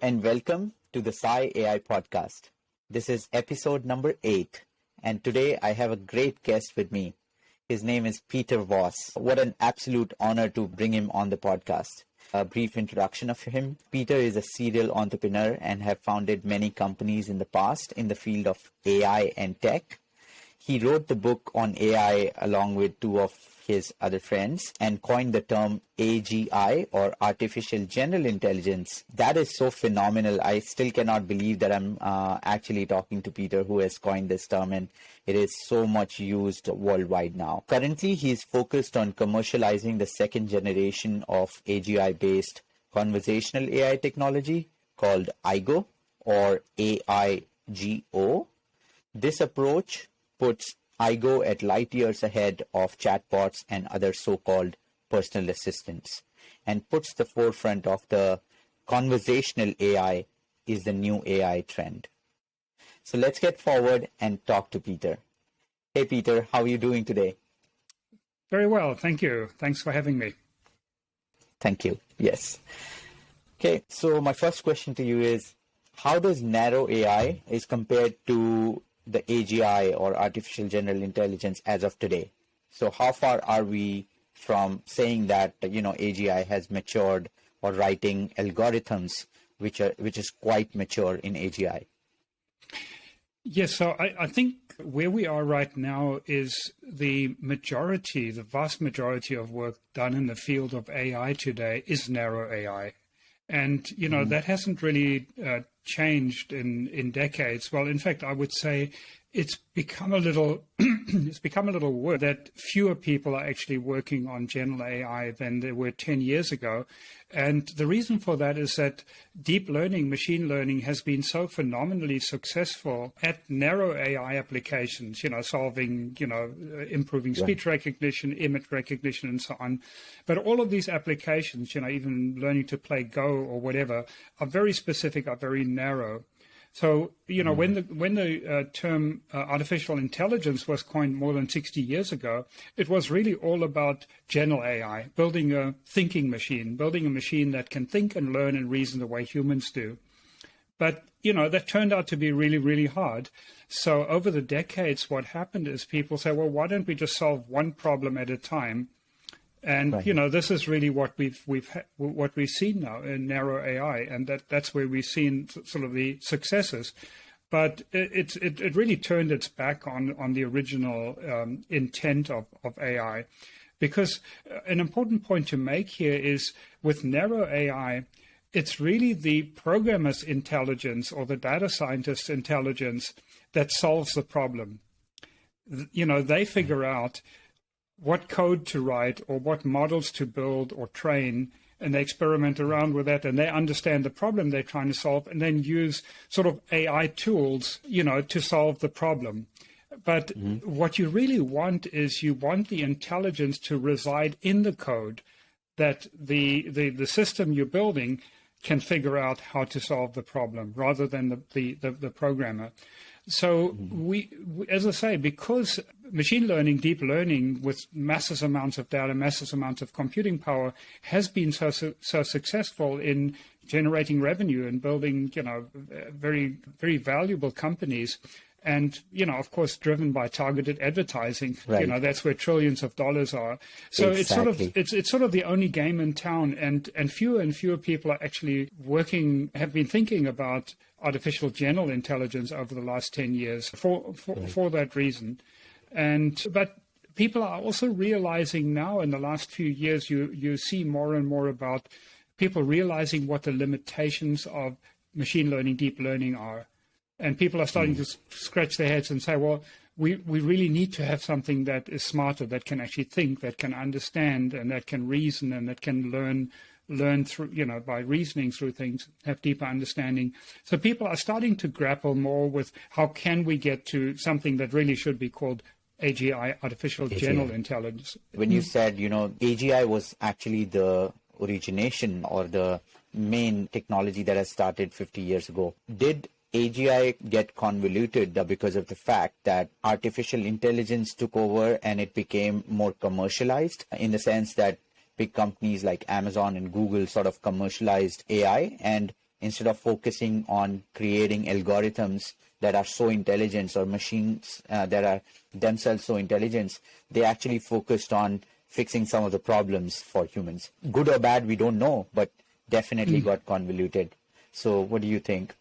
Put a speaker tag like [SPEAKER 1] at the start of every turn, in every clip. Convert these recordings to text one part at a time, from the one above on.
[SPEAKER 1] and welcome to the Sci-AI podcast. This is episode number 8, and today I have a great guest with me. His name is Peter Voss. What an absolute honor to bring him on the podcast. A brief introduction of him. Peter is a serial entrepreneur and have founded many companies in the past in the field of AI and tech. He wrote the book on AI along with two of his other friends and coined the term AGI, or Artificial General Intelligence. That is so phenomenal. I still cannot believe that I'm actually talking to Peter, who has coined this term, and it is so much used worldwide now. Currently, he is focused on commercializing the second generation of AGI-based conversational AI technology called Aigo, or AIGO. This approach puts Aigo at light years ahead of chatbots and other so-called personal assistants, and puts the forefront of the conversational AI is the new AI trend. So let's get forward and talk to Peter. Hey Peter, how are you doing today?
[SPEAKER 2] Very well, thank you. Thanks for having me.
[SPEAKER 1] Thank you. Yes. Okay, so my first question to you is, how does narrow AI is compared to the AGI, or Artificial General Intelligence, as of today? So how far are we from saying that, AGI has matured, or writing algorithms which is quite mature in AGI?
[SPEAKER 2] Yes, so I think where we are right now is the vast majority of work done in the field of AI today is narrow AI. And, that hasn't really changed in decades. Well, in fact, I would say it's become a little worse that fewer people are actually working on general AI than there were 10 years ago. And the reason for that is that deep learning, machine learning, has been so phenomenally successful at narrow AI applications, solving, improving speech recognition, image recognition, and so on. But all of these applications, even learning to play Go or whatever, are very specific, are very narrow. So, when the term artificial intelligence was coined more than 60 years ago, it was really all about general AI, building a thinking machine, building a machine that can think and learn and reason the way humans do. But, that turned out to be really, really hard. So over the decades, what happened is people say, well, why don't we just solve one problem at a time? And, this is really what we've seen now in narrow AI, and that's where we've seen sort of the successes. But it really turned its back on the original intent of AI, because an important point to make here is with narrow AI, it's really the programmer's intelligence or the data scientist's intelligence that solves the problem. They figure out what code to write or what models to build or train, and they experiment around with that, and they understand the problem they're trying to solve, and then use sort of AI tools, to solve the problem. But what you really want is you want the intelligence to reside in the code, that the system you're building can figure out how to solve the problem rather than the programmer. So we, as I say, because machine learning, deep learning with massive amounts of data, massive amounts of computing power has been so successful in generating revenue and building, very, very valuable companies. And, of course, driven by targeted advertising, that's where trillions of dollars are. So exactly. it's sort of the only game in town, and fewer people are actually have been thinking about artificial general intelligence over the last 10 years for that reason. But people are also realizing now in the last few years, you see more and more about people realizing what the limitations of machine learning, deep learning are. And people are starting to scratch their heads and say, well, we really need to have something that is smarter, that can actually think, that can understand, and that can reason, and that can learn through, by reasoning through things, have deeper understanding. So people are starting to grapple more with how can we get to something that really should be called AGI, Artificial General Intelligence.
[SPEAKER 1] When you said, AGI was actually the origination or the main technology that has started 50 years ago, did AGI get convoluted because of the fact that artificial intelligence took over and it became more commercialized, in the sense that big companies like Amazon and Google sort of commercialized AI, and instead of focusing on creating algorithms that are so intelligent, or machines that are themselves so intelligent, they actually focused on fixing some of the problems for humans. Good or bad, we don't know, but definitely got convoluted. So what do you think?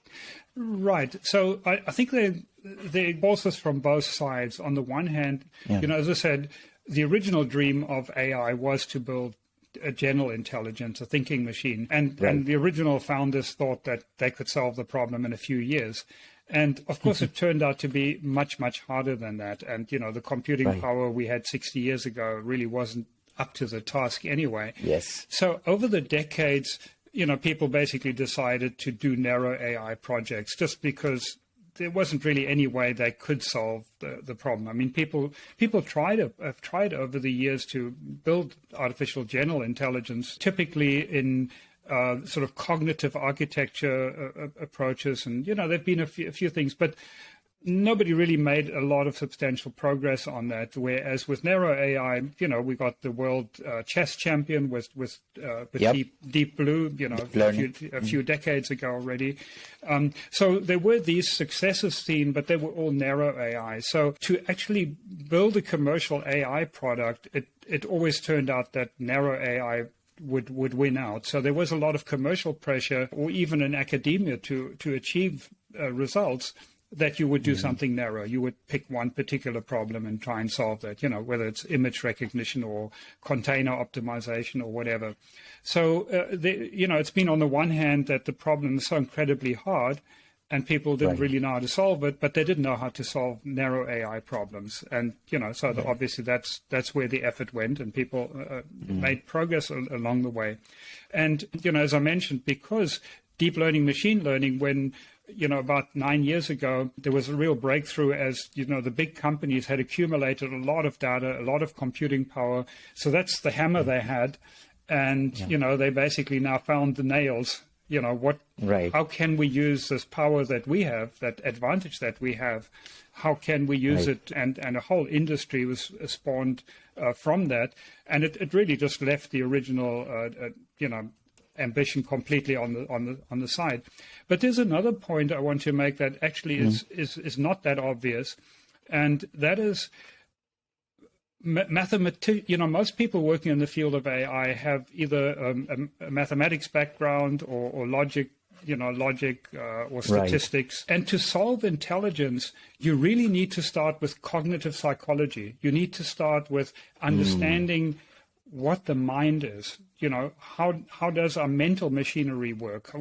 [SPEAKER 2] Right. So I think they forces from both sides. On the one hand, as I said, the original dream of AI was to build a general intelligence, a thinking machine. And the original founders thought that they could solve the problem in a few years. And of course, it turned out to be much, much harder than that. And, the computing power we had 60 years ago really wasn't up to the task anyway.
[SPEAKER 1] Yes.
[SPEAKER 2] So over the decades, people basically decided to do narrow AI projects just because there wasn't really any way they could solve the problem. I mean, people have tried over the years to build artificial general intelligence, typically in sort of cognitive architecture approaches. And, there've been a few things, but nobody really made a lot of substantial progress on that. Whereas with narrow AI, we got the world chess champion with Deep Blue, a few decades ago already. So there were these successes seen, but they were all narrow AI. So to actually build a commercial AI product, it always turned out that narrow AI would win out. So there was a lot of commercial pressure, or even in academia, to achieve results, that you would do something narrow. You would pick one particular problem and try and solve that, whether it's image recognition or container optimization or whatever. So, it's been on the one hand that the problem is so incredibly hard and people didn't really know how to solve it, but they didn't know how to solve narrow AI problems. And, so obviously that's where the effort went, and people made progress along the way. And, as I mentioned, because deep learning, machine learning, when about 9 years ago, there was a real breakthrough as, the big companies had accumulated a lot of data, a lot of computing power. So that's the hammer they had. And, they basically now found the nails. How can we use this power that we have, that advantage that we have? How can we use it? And a whole industry was spawned from that. And it really just left the original, ambition completely on the side. But there's another point I want to make that actually is not that obvious, and that is most people working in the field of AI have either a mathematics background or logic, or statistics. And to solve intelligence, you really need to start with cognitive psychology. You need to start with understanding what the mind is. How does our mental machinery work?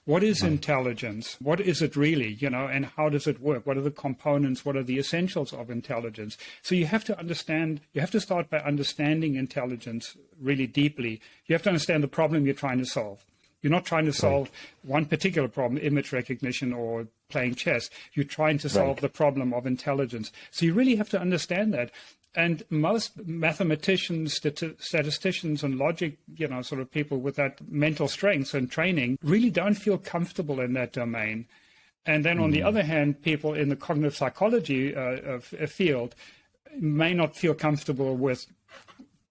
[SPEAKER 2] What is intelligence? What is it really? And how does it work? What are the components? What are the essentials of intelligence? So you have to start by understanding intelligence really deeply. You have to understand the problem you're trying to solve. You're not trying to solve one particular problem, image recognition or playing chess. You're trying to solve the problem of intelligence. So you really have to understand that. And most mathematicians, statisticians, and logic, sort of people with that mental strength and training really don't feel comfortable in that domain. And then on the other hand, people in the cognitive psychology field may not feel comfortable with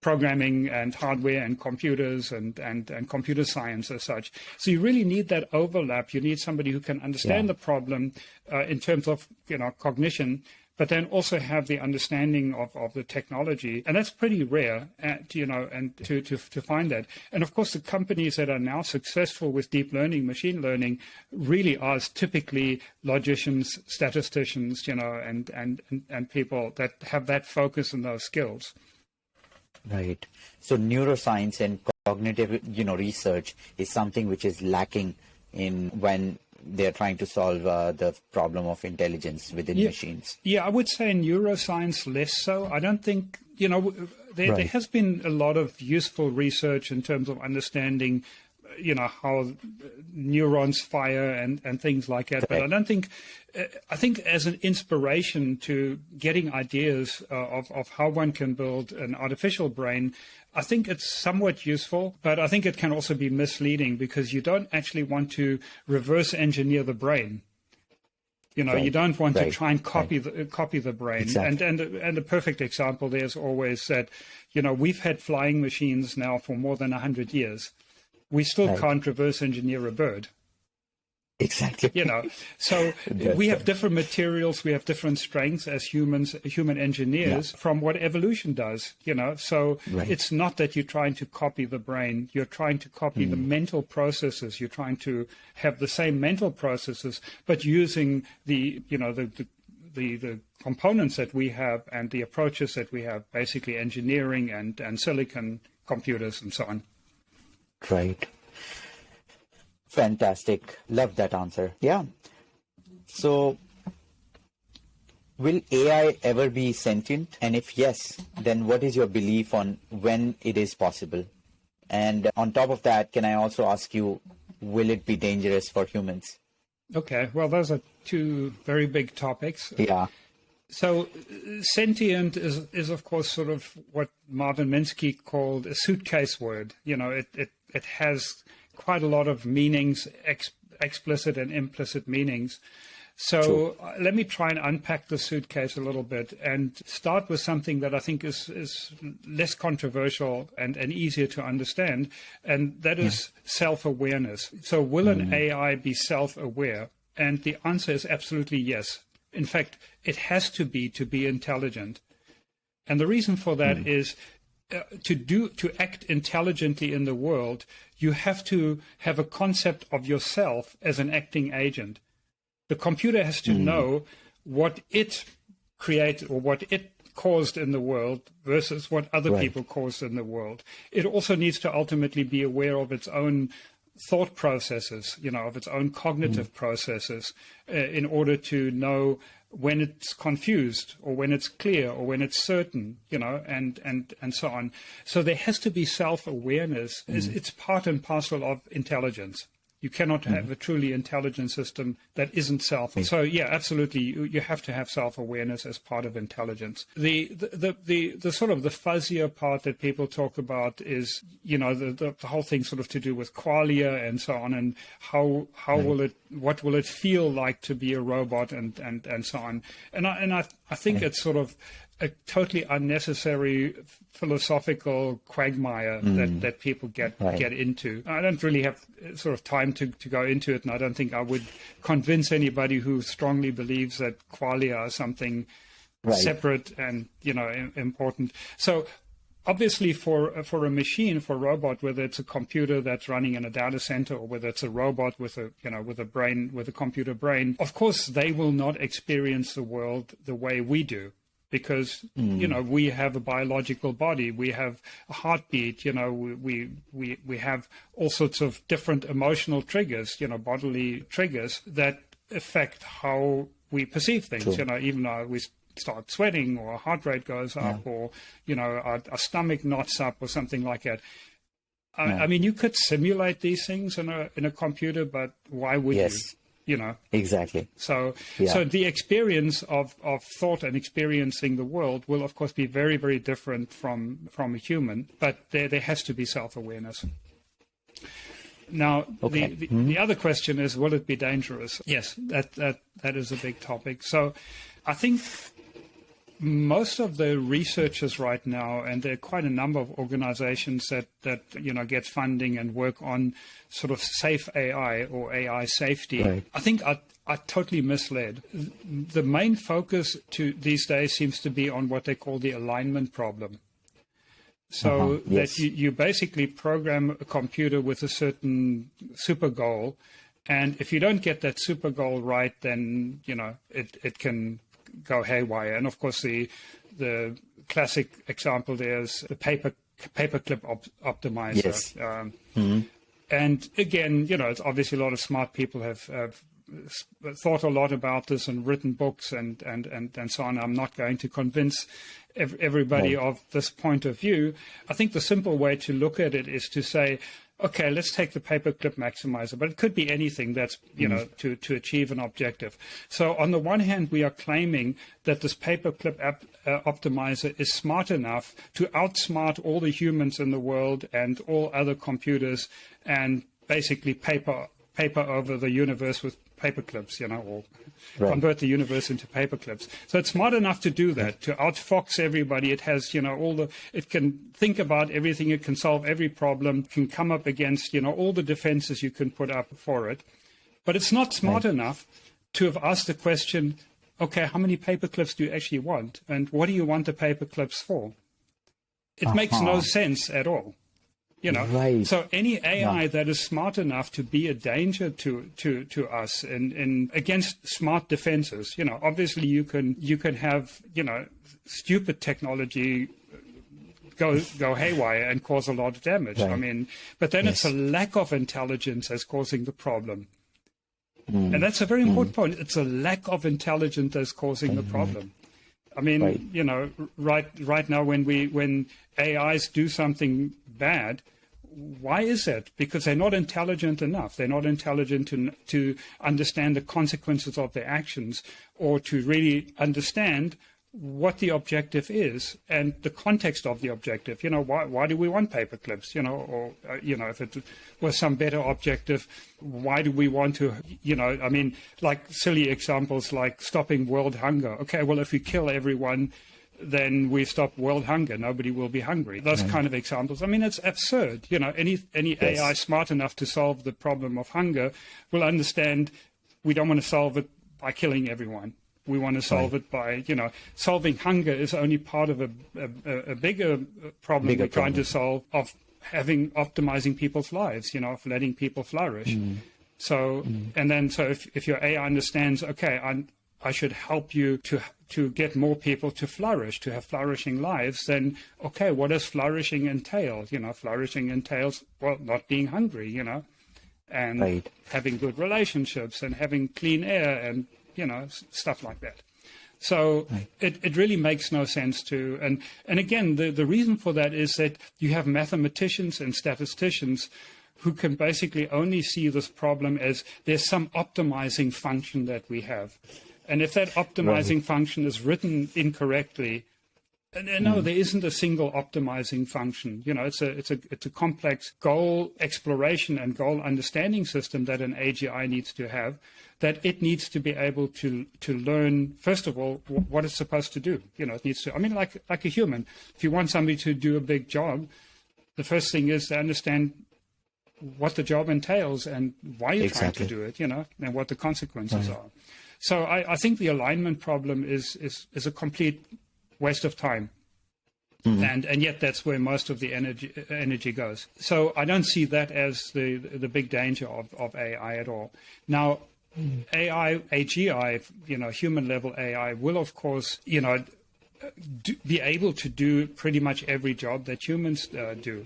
[SPEAKER 2] programming and hardware and computers and computer science as such. So you really need that overlap. You need somebody who can understand the problem in terms of cognition, but then also have the understanding of the technology. And that's pretty rare, and to find that. And of course, the companies that are now successful with deep learning, machine learning, really are typically logicians, statisticians, and people that have that focus and those skills.
[SPEAKER 1] Right. So neuroscience and cognitive, research is something which is lacking in when they're trying to solve the problem of intelligence within machines. Yeah,
[SPEAKER 2] I would say in neuroscience less so. I don't think, there has been a lot of useful research in terms of understanding, how neurons fire and things like that. But I don't think, I think as an inspiration to getting ideas of how one can build an artificial brain, I think it's somewhat useful, but I think it can also be misleading because you don't actually want to reverse engineer the brain. You don't want to try and copy the brain. Exactly. And a perfect example there is always that, we've had flying machines now for more than 100 years. We still can't reverse engineer a bird.
[SPEAKER 1] Exactly.
[SPEAKER 2] So we have different materials, we have different strengths as humans, human engineers, from what evolution does. So it's not that you're trying to copy the brain, you're trying to copy the mental processes, you're trying to have the same mental processes, but using the components that we have and the approaches that we have, basically engineering and silicon computers and so on.
[SPEAKER 1] Right. Fantastic. Love that answer. Yeah. So, will AI ever be sentient? And if yes, then what is your belief on when it is possible? And on top of that, can I also ask you, will it be dangerous for humans?
[SPEAKER 2] Okay. Well, those are two very big topics.
[SPEAKER 1] Yeah.
[SPEAKER 2] So sentient is of course sort of what Marvin Minsky called a suitcase word. It has quite a lot of meanings, explicit and implicit meanings. So let me try and unpack the suitcase a little bit and start with something that I think is less controversial and easier to understand, and that is self-awareness. So will an AI be self-aware? And the answer is absolutely yes. In fact, it has to be intelligent. And the reason for that is to act intelligently in the world, you have to have a concept of yourself as an acting agent. The computer has to know what it created or what it caused in the world versus what other people caused in the world. It also needs to ultimately be aware of its own thought processes, of its own cognitive processes, in order to know when it's confused or when it's clear or when it's certain, and so on. So there has to be self-awareness. It's part and parcel of intelligence. You cannot have a truly intelligent system that isn't self. So yeah, absolutely, you have to have self-awareness as part of intelligence. The sort of the fuzzier part that people talk about is, the whole thing sort of to do with qualia and so on, and what will it feel like to be a robot and so on. And I think it's sort of a totally unnecessary philosophical quagmire that people get into. I don't really have sort of time to go into it, and I don't think I would convince anybody who strongly believes that qualia are something separate and important. So obviously for a machine, for a robot, whether it's a computer that's running in a data center or whether it's a robot with a brain, with a computer brain, of course they will not experience the world the way we do. Because, we have a biological body, we have a heartbeat, we have all sorts of different emotional triggers, bodily triggers that affect how we perceive things, even though we start sweating or our heart rate goes up or, our stomach knots up or something like that. I mean, you could simulate these things in a computer, but why would you?
[SPEAKER 1] Exactly.
[SPEAKER 2] So the experience of thought and experiencing the world will, of course, be very, very different from a human, but there has to be self-awareness. Now, the other question is, will it be dangerous? Yes, that is a big topic. So I think most of the researchers right now, and there are quite a number of organizations that get funding and work on sort of safe AI or AI safety, I think are totally misled. The main focus these days seems to be on what they call the alignment problem. So that you basically program a computer with a certain super goal, and if you don't get that super goal right, then it can go haywire. And of course the classic example there is the paperclip optimizer. And again, it's obviously a lot of smart people have thought a lot about this and written books and so on. I'm not going to convince everybody of this point of view. I think the simple way to look at it is to say, okay, let's take the paperclip maximizer, but it could be anything that's, to achieve an objective. So on the one hand, we are claiming that this paperclip optimizer is smart enough to outsmart all the humans in the world and all other computers and basically paper over the universe with paperclips, or convert the universe into paperclips. So it's smart enough to do that, to outfox everybody. It has, it can think about everything. It can solve every problem, can come up against, all the defenses you can put up for it. But it's not smart enough to have asked the question, okay, how many paper clips do you actually want? And what do you want the paper clips for? It makes no sense at all. So any AI that is smart enough to be a danger to us and against smart defenses, obviously you can have, stupid technology go haywire and cause a lot of damage. But then it's a lack of intelligence that's causing the problem. And that's a very important point. It's a lack of intelligence that's causing the problem. Right now when AIs do something bad, why is that? Because they're not intelligent enough. They're not intelligent to understand the consequences of their actions, or to really understand what the objective is and the context of the objective. Why do we want paper clips? If it was some better objective, why do we want to, like silly examples like stopping world hunger. Okay, well, if we kill everyone, then we stop world hunger. Nobody will be hungry. Those kind of examples. It's absurd. Any AI smart enough to solve the problem of hunger will understand we don't want to solve it by killing everyone. We want to solve it by, solving hunger is only part of a bigger problem we're trying to solve, of optimizing people's lives, of letting people flourish. So if your AI understands, okay, I should help you to get more people to flourish, to have flourishing lives, then, okay, what does flourishing entail? Flourishing entails, well, not being hungry, and having good relationships and having clean air and, stuff like that. So it really makes no sense to, and again, the reason for that is that you have mathematicians and statisticians who can basically only see this problem as there's some optimizing function that we have. And if that optimizing function is written incorrectly, no, there isn't a single optimizing function. It's a complex goal exploration and goal understanding system that an AGI needs to have, that it needs to be able to learn, first of all, what it's supposed to do. It needs to, like a human. If you want somebody to do a big job, the first thing is to understand what the job entails and why you're trying to do it, and what the consequences are. So I think the alignment problem is a complete waste of time. And yet that's where most of the energy goes. So I don't see that as the big danger of AI at all. Now, AGI, human level AI will, of course, be able to do pretty much every job that humans do.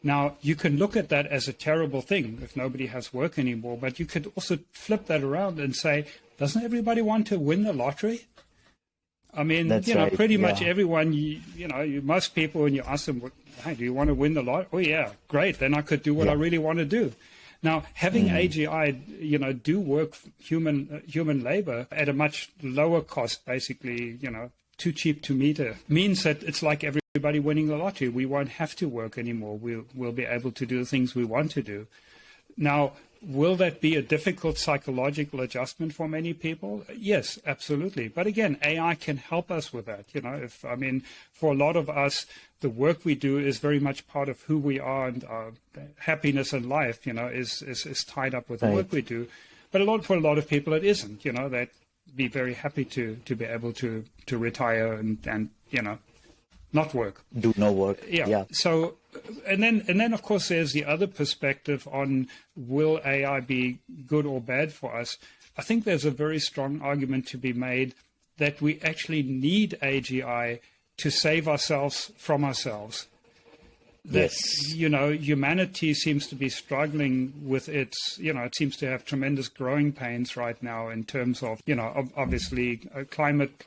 [SPEAKER 2] Now, you can look at that as a terrible thing if nobody has work anymore, but you could also flip that around and say, doesn't everybody want to win the lottery? Pretty much everyone, most people, when you ask them, hey, do you want to win the lottery? Oh, yeah, great. Then I could do what I really want to do. Now, having AGI, do work human labor at a much lower cost, basically, too cheap to meter, means that it's like everybody winning the lottery. We won't have to work anymore. We'll be able to do the things we want to do. Now, will that be a difficult psychological adjustment for many people? Yes, absolutely. But again, AI can help us with that. For a lot of us, the work we do is very much part of who we are, and our happiness in life, is tied up with the work we do. But for a lot of people, it isn't. They'd be very happy to be able to retire and not work.
[SPEAKER 1] Do no work.
[SPEAKER 2] Yeah. So, and then of course there's the other perspective on, will AI be good or bad for us? I think there's a very strong argument to be made that we actually need AGI to save ourselves from ourselves. That, humanity seems to be struggling with its, it seems to have tremendous growing pains right now in terms of, obviously climate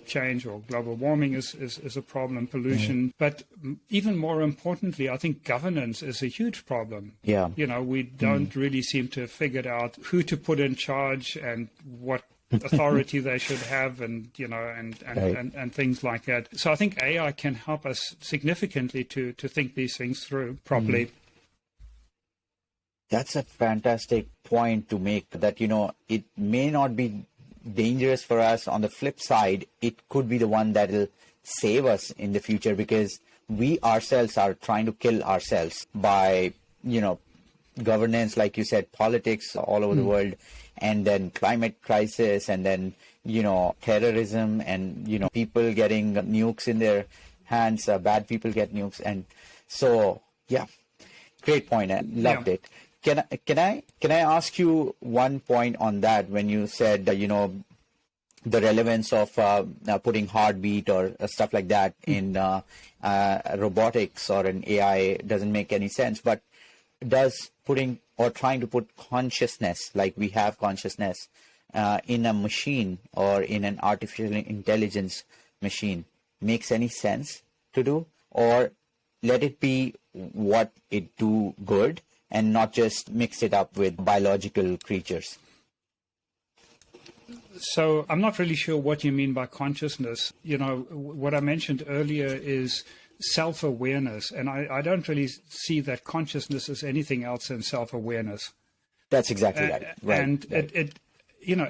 [SPEAKER 2] change, or global warming is a problem, pollution. But even more importantly, I think governance is a huge problem.
[SPEAKER 1] Yeah.
[SPEAKER 2] We don't really seem to have figured out who to put in charge and what authority they should have, and and things like that. So I think AI can help us significantly to think these things through properly.
[SPEAKER 1] That's a fantastic point to make, that it may not be dangerous for us. On the flip side, it could be the one that will save us in the future, because we ourselves are trying to kill ourselves by governance, like you said, politics all over the world, and then climate crisis, and then, terrorism, and, people getting nukes in their hands, bad people get nukes. And so, yeah, great point. I loved it. Can I ask you one point on that when you said, the relevance of putting heartbeat or stuff like that in robotics or an AI doesn't make any sense, but does putting or trying to put consciousness, like we have consciousness, in a machine or in an artificial intelligence machine makes any sense to do? Or let it be what it do good and not just mix it up with biological creatures?
[SPEAKER 2] So I'm not really sure what you mean by consciousness. What I mentioned earlier is self-awareness, and I don't really see that consciousness as anything else than self-awareness.
[SPEAKER 1] That's exactly right.
[SPEAKER 2] And
[SPEAKER 1] right.
[SPEAKER 2] It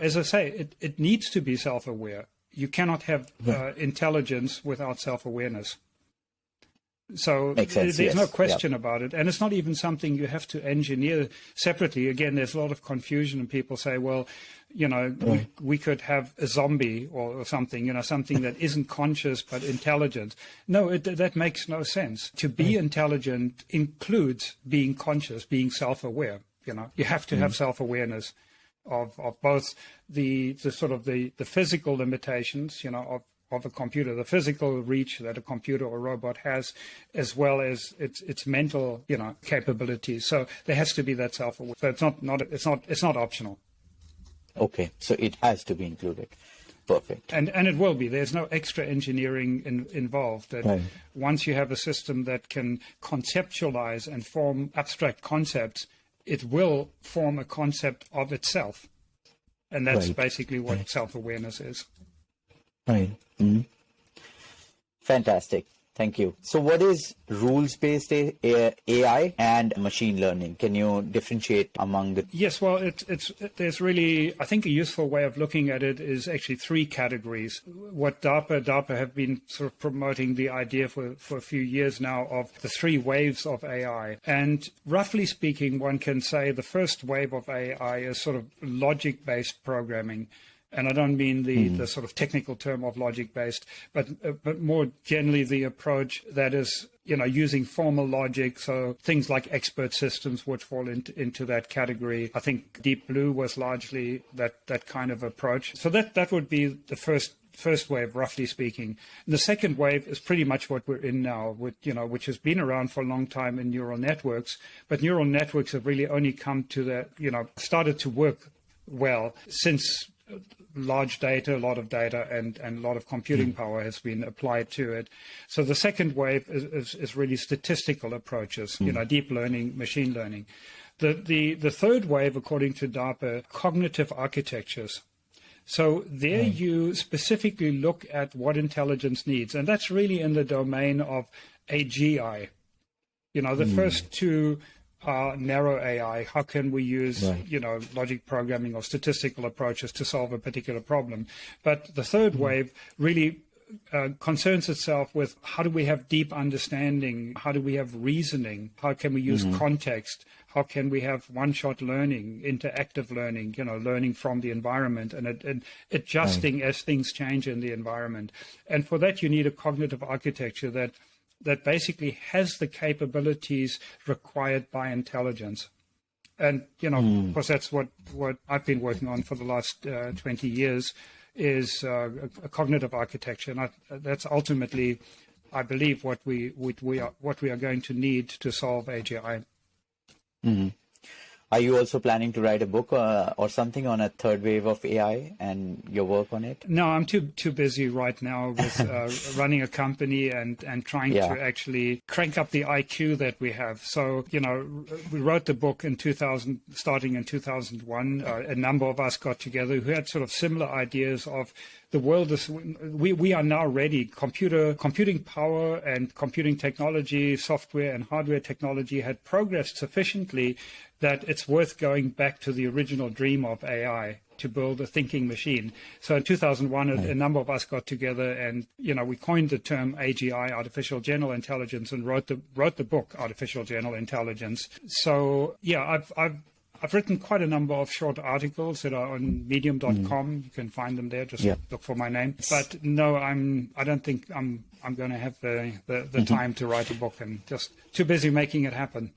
[SPEAKER 2] as I say, it needs to be self-aware. You cannot have intelligence without self-awareness. So there's no question about it. And it's not even something you have to engineer separately. Again, there's a lot of confusion, and people say, well, we could have a zombie or something, something that isn't conscious but intelligent. No, that makes no sense. To be intelligent includes being conscious, being self-aware. You have to have self-awareness of both the sort of the physical limitations, of a computer, the physical reach that a computer or robot has, as well as its mental, capabilities. So there has to be that self-awareness. So it's not optional.
[SPEAKER 1] Okay, so it has to be included. Perfect.
[SPEAKER 2] And it will be. There's no extra engineering involved. That once you have a system that can conceptualize and form abstract concepts, it will form a concept of itself. And that's basically what self-awareness is.
[SPEAKER 1] Right. Mm-hmm. Fantastic. Thank you. So what is rules-based AI and machine learning? Can you differentiate among the?
[SPEAKER 2] Yes, well, there's really, I think a useful way of looking at it is actually three categories. What DARPA have been sort of promoting the idea for a few years now of the three waves of AI. And roughly speaking, one can say the first wave of AI is sort of logic-based programming. And I don't mean the sort of technical term of logic-based, but more generally the approach that is, using formal logic. So things like expert systems would fall into that category. I think Deep Blue was largely that kind of approach. So that would be the first wave, roughly speaking. And the second wave is pretty much what we're in now, which has been around for a long time in neural networks. But neural networks have really only come to started to work well since large data, a lot of data, and a lot of computing power has been applied to it. So the second wave is really statistical approaches, deep learning, machine learning. The third wave, according to DARPA, cognitive architectures. So there you specifically look at what intelligence needs, and that's really in the domain of AGI. The first two are narrow AI. How can we use, logic programming or statistical approaches to solve a particular problem? But the third wave really concerns itself with how do we have deep understanding? How do we have reasoning? How can we use context? How can we have one-shot learning, interactive learning, learning from the environment and adjusting as things change in the environment? And for that, you need a cognitive architecture that basically has the capabilities required by intelligence. And, of course, that's what I've been working on for the last 20 years is a cognitive architecture. And that's ultimately, I believe, what we are going to need to solve AGI.
[SPEAKER 1] Mm-hmm. Are you also planning to write a book or something on a third wave of AI and your work on it?
[SPEAKER 2] No, I'm too busy right now with running a company and trying to actually crank up the IQ that we have. So, we wrote the book in starting in 2001. A number of us got together who had sort of similar ideas of the world is, we are now ready. Computing power and computing technology, software and hardware technology had progressed sufficiently that it's worth going back to the original dream of AI. to build a thinking machine. So in 2001, a number of us got together and, we coined the term AGI, artificial general intelligence, and wrote the book, Artificial General Intelligence. So, yeah, I've written quite a number of short articles that are on medium.com. You can find them there. Just look for my name. But no, I don't think I'm going to have the time to write a book, and just too busy making it happen.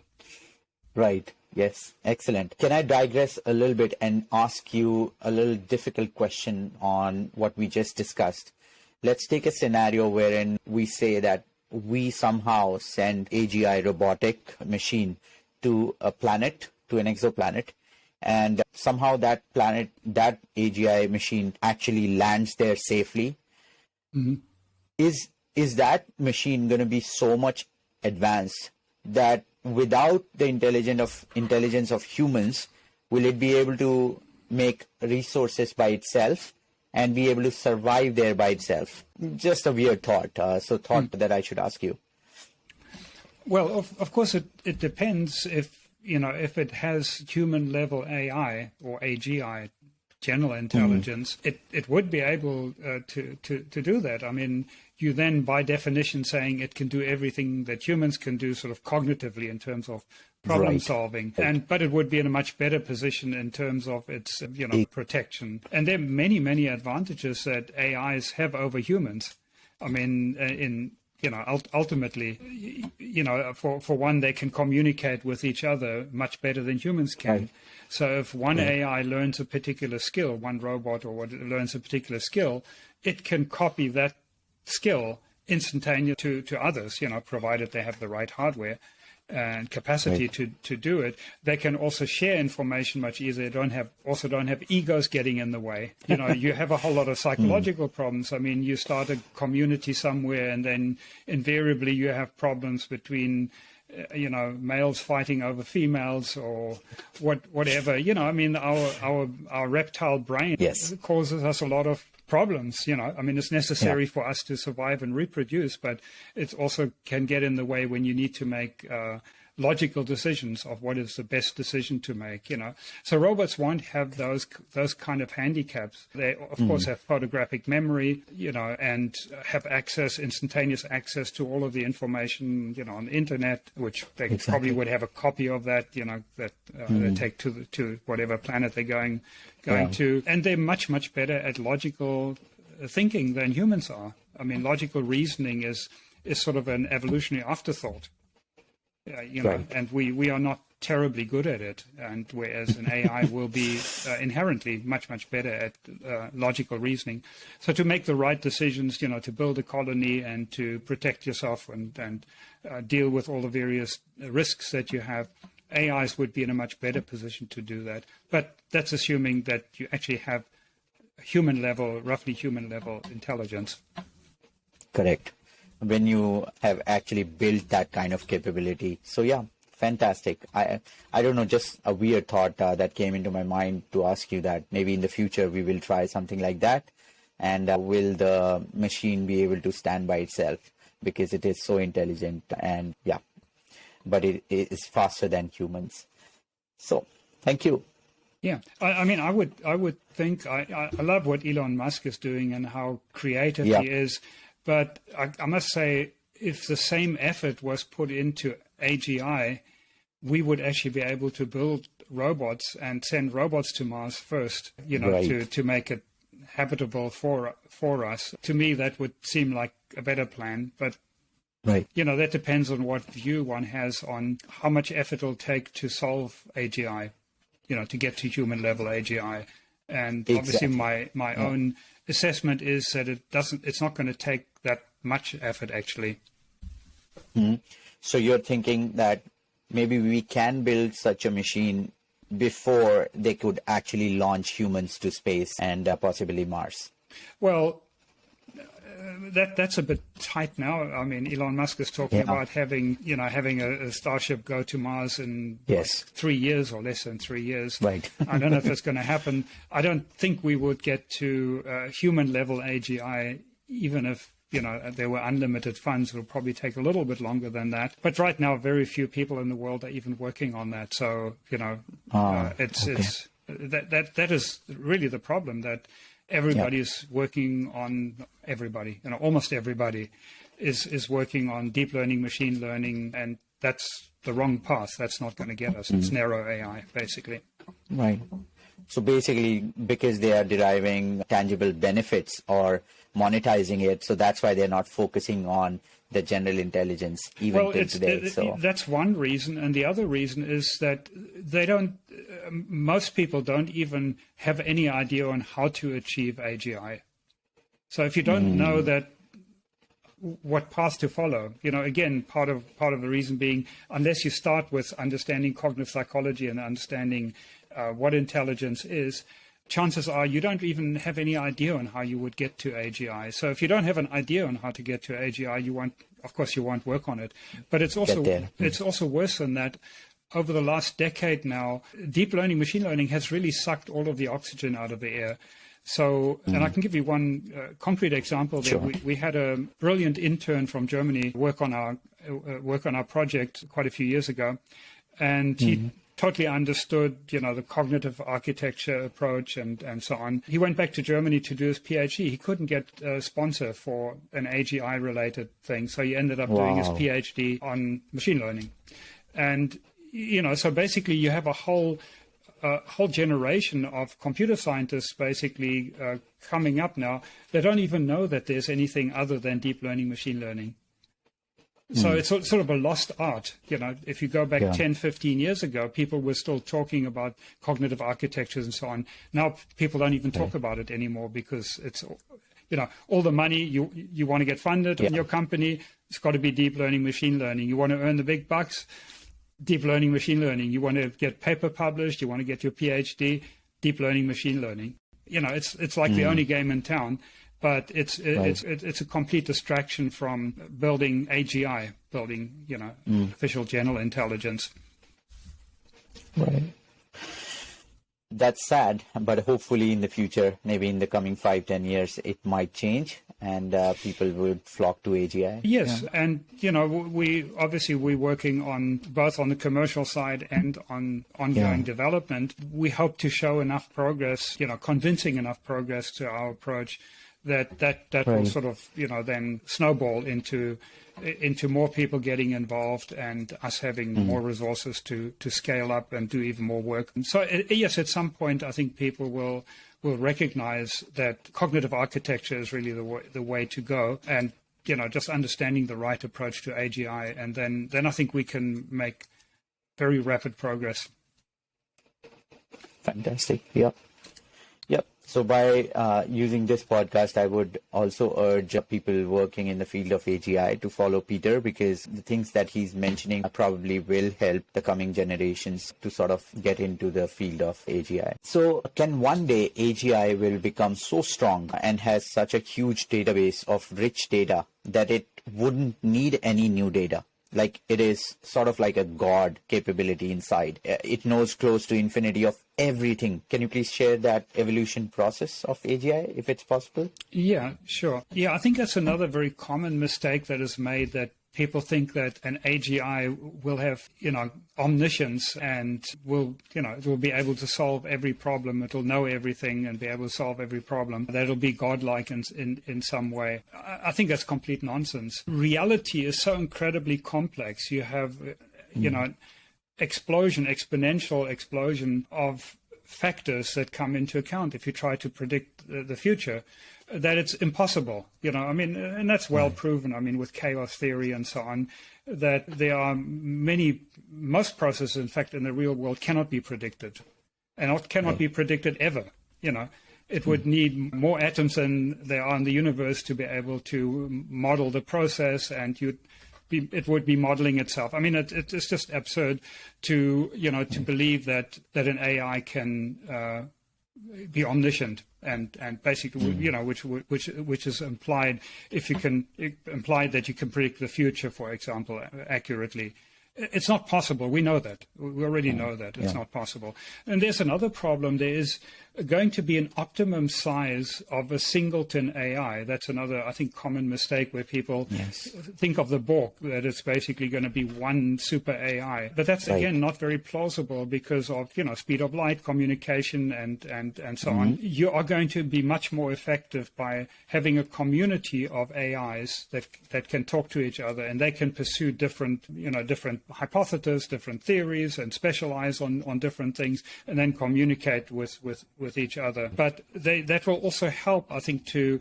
[SPEAKER 1] Right. Yes. Excellent. Can I digress a little bit and ask you a little difficult question on what we just discussed? Let's take a scenario wherein we say that we somehow send AGI robotic machine to a planet, to an exoplanet, and somehow that AGI machine actually lands there safely. Mm-hmm. Is that machine going to be so much advanced that without the intelligence of humans, will it be able to make resources by itself and be able to survive there by itself? Just a weird thought. That I should ask you.
[SPEAKER 2] Well, of course, it depends if it has human level AI or AGI, general intelligence, it would be able to do that. I mean, you then, by definition, saying it can do everything that humans can do, sort of cognitively in terms of problem solving, but it would be in a much better position in terms of its protection. And there are many advantages that AIs have over humans. I mean, ultimately, for one, they can communicate with each other much better than humans can. Right. So if one AI learns a particular skill, one robot or learns a particular skill, it can copy that skill instantaneously to others, provided they have the right hardware and capacity to do it. They can also share information much easier. They don't have egos getting in the way. You have a whole lot of psychological problems. I mean, you start a community somewhere, and then invariably you have problems between males fighting over females or whatever. I mean, our reptile brain causes us a lot of problems. I mean, it's necessary for us to survive and reproduce, but it also can get in the way when you need to make logical decisions of what is the best decision to make. So robots won't have those kind of handicaps. They of course have photographic memory, and have instantaneous access to all of the information, on the internet, which they probably would have a copy of that, that they take to whatever planet they're going to. And they're much better at logical thinking than humans are. I mean, logical reasoning is sort of an evolutionary afterthought. And we are not terribly good at it, and whereas an AI will be inherently much better at logical reasoning. So to make the right decisions, to build a colony and to protect yourself and deal with all the various risks that you have, AIs would be in a much better position to do that. But that's assuming that you actually have roughly human level intelligence.
[SPEAKER 1] Correct. When you have actually built that kind of capability. So yeah, fantastic. I don't know, just a weird thought that came into my mind to ask you that maybe in the future we will try something like that, and will the machine be able to stand by itself because it is so intelligent, and but it is faster than humans. So thank you.
[SPEAKER 2] Yeah, I mean, I would think I love what Elon Musk is doing and how creative he is. But I must say, if the same effort was put into AGI, we would actually be able to build robots and send robots to Mars first, to make it habitable for us. To me, that would seem like a better plan. But, that depends on what view one has on how much effort it'll take to solve AGI, to get to human level AGI. And obviously my own assessment is that it's not going to take that much effort actually.
[SPEAKER 1] So you're thinking that maybe we can build such a machine before they could actually launch humans to space and possibly Mars? Well,
[SPEAKER 2] that's a bit tight now. I mean, Elon Musk is talking about having a Starship go to Mars in 3 years or less than 3 years.
[SPEAKER 1] Right.
[SPEAKER 2] I don't know if it's going to happen. I don't think we would get to human level AGI, even if there were unlimited funds. It will probably take a little bit longer than that. But right now, very few people in the world are even working on that. So That is really the problem, that everybody is working on, almost everybody is working on deep learning, machine learning, and that's the wrong path. That's not going to get us. It's narrow AI, basically.
[SPEAKER 1] Right. So basically, because they are deriving tangible benefits or monetizing it, so that's why they're not focusing on the general intelligence even till today. So
[SPEAKER 2] that's one reason, and the other reason is that they don't. Most people don't even have any idea on how to achieve AGI. So if you don't know that, what path to follow, again, part of the reason being, unless you start with understanding cognitive psychology and understanding what intelligence is, chances are you don't even have any idea on how you would get to AGI. So if you don't have an idea on how to get to AGI, you won't work on it. But it's also worse than that. Over the last decade now, deep learning, machine learning has really sucked all of the oxygen out of the air. So, and I can give you one concrete example there.
[SPEAKER 1] Sure.
[SPEAKER 2] We had a brilliant intern from Germany work on our project quite a few years ago, and he totally understood, the cognitive architecture approach and so on. He went back to Germany to do his PhD. He couldn't get a sponsor for an AGI-related thing, so he ended up doing his PhD on machine learning. And, so basically you have a whole generation of computer scientists basically coming up now. They don't even know that there's anything other than deep learning, machine learning. So it's sort of a lost art. If you go back 10, 15 years ago, people were still talking about cognitive architectures and so on. Now people don't even talk about it anymore because it's, all the money you want to get funded in your company, it's got to be deep learning, machine learning. You want to earn the big bucks, deep learning, machine learning. You want to get paper published, you want to get your PhD, deep learning, machine learning. It's like the only game in town. But it's a complete distraction from building AGI, artificial general intelligence.
[SPEAKER 1] Right. That's sad, but hopefully in the future, maybe in the coming 5-10 years, it might change and people would flock to AGI.
[SPEAKER 2] Yes, and we're working on both on the commercial side and on ongoing development. We hope to show enough progress, convincing enough progress to our approach that will sort of then snowball into more people getting involved and us having more resources to scale up and do even more work. So yes, at some point I think people will recognize that cognitive architecture is really the way to go, and just understanding the right approach to AGI, and then I think we can make very rapid progress.
[SPEAKER 1] Fantastic. Yep. So by using this podcast, I would also urge people working in the field of AGI to follow Peter, because the things that he's mentioning probably will help the coming generations to sort of get into the field of AGI. So can one day AGI will become so strong and has such a huge database of rich data that it wouldn't need any new data? Like it is sort of like a God capability inside. It knows close to infinity of everything. Can you please share that evolution process of AGI, if it's possible?
[SPEAKER 2] Yeah, sure. Yeah, I think that's another very common mistake that is made, that people think that an AGI will have, omniscience and it will be able to solve every problem. It'll know everything and be able to solve every problem. That it'll be godlike in some way. I think that's complete nonsense. Reality is so incredibly complex. You have, exponential explosion of factors that come into account if you try to predict the future, that it's impossible, and that's well proven, with chaos theory and so on, that there are most processes, in fact, in the real world cannot be predicted, and cannot be predicted ever. It would need more atoms than there are in the universe to be able to model the process, and it would be modeling itself. It's just absurd to believe that an AI can be omniscient and basically, which is implied if you can imply that you can predict the future, for example, accurately. It's not possible. We know that. We already know that it's not possible. And there's another problem. There is going to be an optimum size of a singleton AI. That's another, I think, common mistake where people think of the Borg, that it's basically going to be one super AI. But that's, again, not very plausible because of, speed of light, communication, and so on. You are going to be much more effective by having a community of AIs that can talk to each other, and they can pursue different hypotheses, different theories, and specialize on different things, and then communicate with each other. But that will also help, I think, to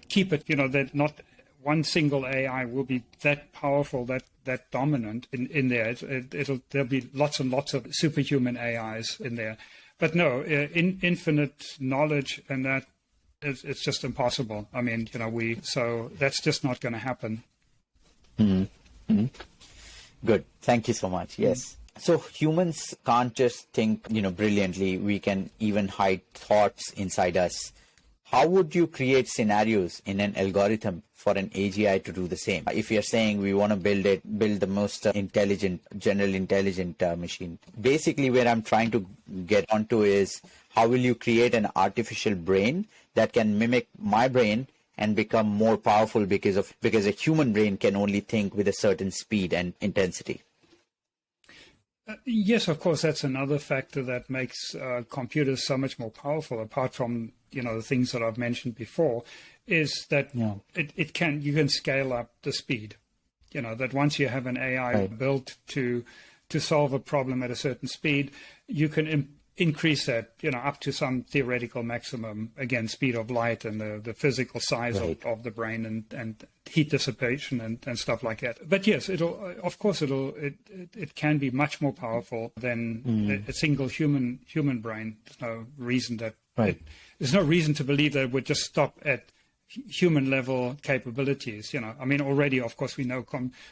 [SPEAKER 2] keep it, that not one single AI will be that powerful, that dominant in there. There'll be lots and lots of superhuman AIs in there. But no, infinite knowledge and that, it's just impossible. I mean, so that's just not going to happen.
[SPEAKER 1] Mm-hmm. Good. Thank you so much. Yes. So humans can't just think, brilliantly. We can even hide thoughts inside us. How would you create scenarios in an algorithm for an AGI to do the same? If you're saying we want to build the most general intelligent machine. Basically, where I'm trying to get onto is, how will you create an artificial brain that can mimic my brain and become more powerful because a human brain can only think with a certain speed and intensity?
[SPEAKER 2] Yes, of course, that's another factor that makes computers so much more powerful, apart from the things that I've mentioned before, is that you can scale up the speed. That once you have an AI built to solve a problem at a certain speed, you can increase that up to some theoretical maximum, again, speed of light and the physical size of the brain and heat dissipation and stuff like that. But yes, it can be much more powerful than a single human brain. There's no reason there's no reason to believe that it would just stop at human level capabilities. I mean, already, of course, we know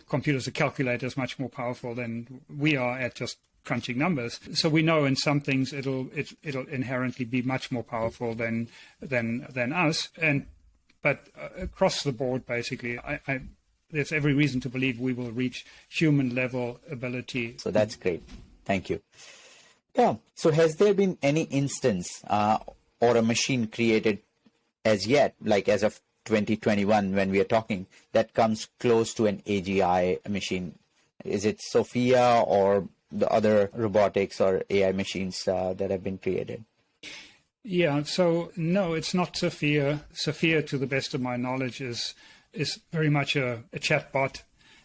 [SPEAKER 2] computers and calculators much more powerful than we are at just crunching numbers. So we know in some things it'll inherently be much more powerful than us. But across the board, basically, there's every reason to believe we will reach human level ability.
[SPEAKER 1] So that's great. Thank you. Yeah. So has there been any instance or a machine created as yet, like as of 2021 when we are talking, that comes close to an AGI machine? Is it Sophia or the other robotics or AI machines that have been created?
[SPEAKER 2] Yeah, so no, it's not Sophia. Sophia, to the best of my knowledge, is very much a chatbot,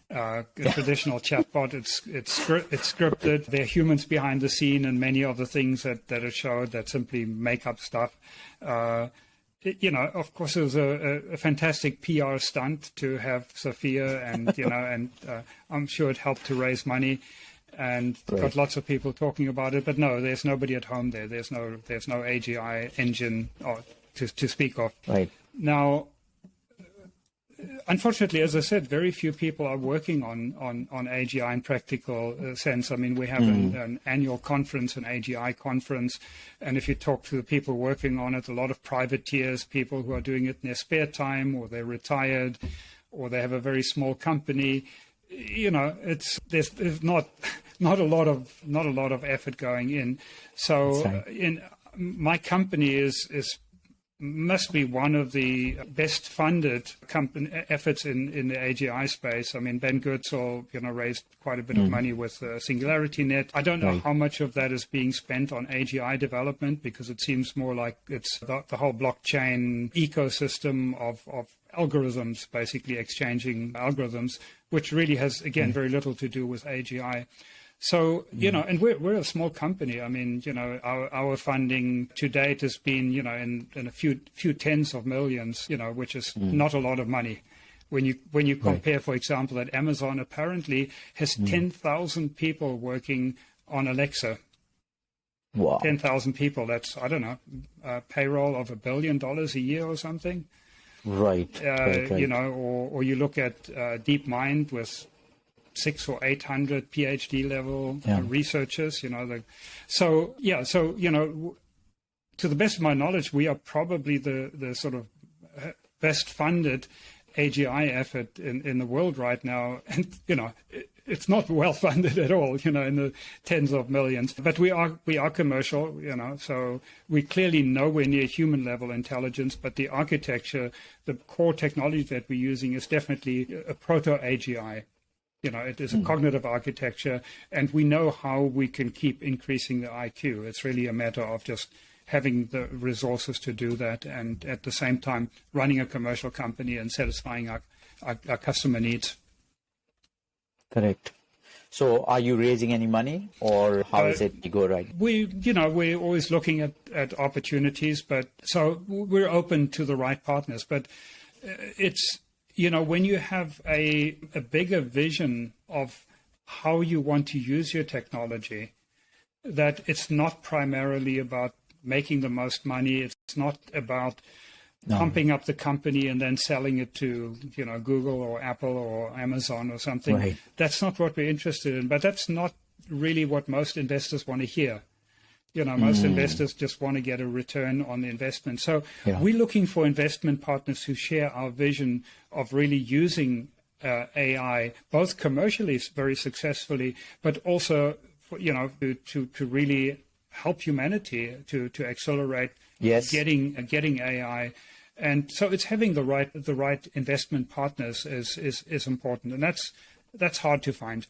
[SPEAKER 2] a traditional chatbot. It's scripted. There are humans behind the scene, and many of the things that are showed that simply make up stuff. Of course, it was a fantastic PR stunt to have Sophia, and and I'm sure it helped to raise money. And got lots of people talking about it, but no, there's nobody at home there. There's no AGI engine to speak of.
[SPEAKER 1] Right.
[SPEAKER 2] Now, unfortunately, as I said, very few people are working on AGI in practical sense. I mean, we have an annual conference, an AGI conference, and if you talk to the people working on it, a lot of privateers, people who are doing it in their spare time, or they're retired, or they have a very small company. There's not a lot of effort going in. So my company must be one of the best funded efforts in the AGI space. I mean, Ben Goertzel, raised quite a bit of money with SingularityNet. I don't know how much of that is being spent on AGI development, because it seems more like it's the whole blockchain ecosystem of algorithms, basically exchanging algorithms, which really has, again, very little to do with AGI. So, and we're a small company. I mean, our funding to date has been, in a few tens of millions, which is not a lot of money. When you compare, for example, that Amazon apparently has 10,000 people working on Alexa.
[SPEAKER 1] Wow.
[SPEAKER 2] 10,000 people. That's, I don't know, a payroll of $1 billion a year or something.
[SPEAKER 1] Right.
[SPEAKER 2] Or you look at DeepMind with 600 or 800 PhD level researchers, to the best of my knowledge, we are probably the sort of best funded AGI effort in the world right now. And, it's not well funded at all, in the tens of millions. But we are commercial, so we're clearly nowhere near human level intelligence. But the architecture, the core technology that we're using is definitely a proto AGI. It is a cognitive architecture, and we know how we can keep increasing the IQ. It's really a matter of just having the resources to do that, and at the same time running a commercial company and satisfying our customer needs.
[SPEAKER 1] Correct. So are you raising any money, or how is it go right?
[SPEAKER 2] We're always looking at opportunities, but so we're open to the right partners. But it's, when you have a bigger vision of how you want to use your technology, that it's not primarily about making the most money. It's not about pumping up the company and then selling it to, Google or Apple or Amazon or something.
[SPEAKER 1] Right.
[SPEAKER 2] That's not what we're interested in. But that's not really what most investors want to hear. Most investors just want to get a return on the investment. So we're looking for investment partners who share our vision of really using AI, both commercially very successfully, but also to really help humanity to accelerate getting AI. And so it's having the right investment partners is important, and that's hard to find,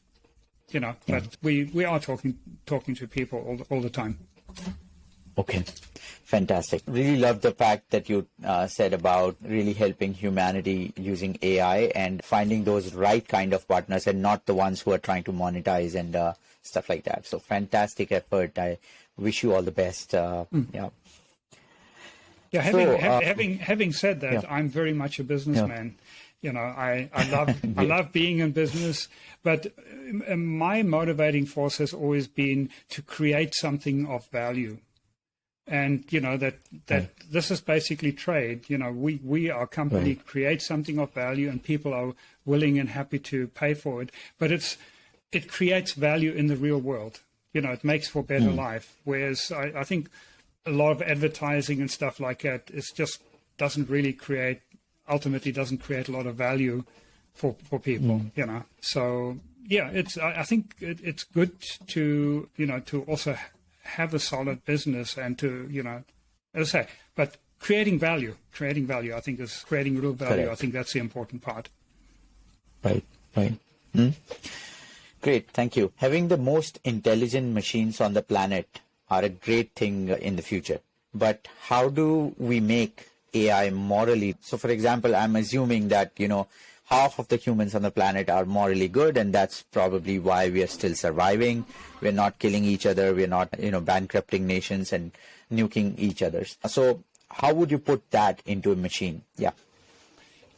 [SPEAKER 2] But we are talking to people all the time.
[SPEAKER 1] Okay, fantastic. Really love the fact that you said about really helping humanity using AI and finding those right kind of partners and not the ones who are trying to monetize and stuff like that. So fantastic effort. I wish you all the best. Yeah.
[SPEAKER 2] Yeah, having said that, I'm very much a businessman. I love being in business, but my motivating force has always been to create something of value. And that this is basically trade. We our company creates something of value, and people are willing and happy to pay for it. But it creates value in the real world. It makes for better life. Whereas I think a lot of advertising and stuff like that ultimately doesn't create a lot of value for people. So I think it's good to to also have a solid business and to as I say, but creating value I think is creating real value. Correct. I think that's the important part.
[SPEAKER 1] Right. Great, thank you. Having the most intelligent machines on the planet are a great thing in the future, but how do we make AI morally? So for example, I'm assuming that half of the humans on the planet are morally good, and that's probably why we are still surviving. We're not killing each other. We're not, bankrupting nations and nuking each other. So how would you put that into a machine? Yeah.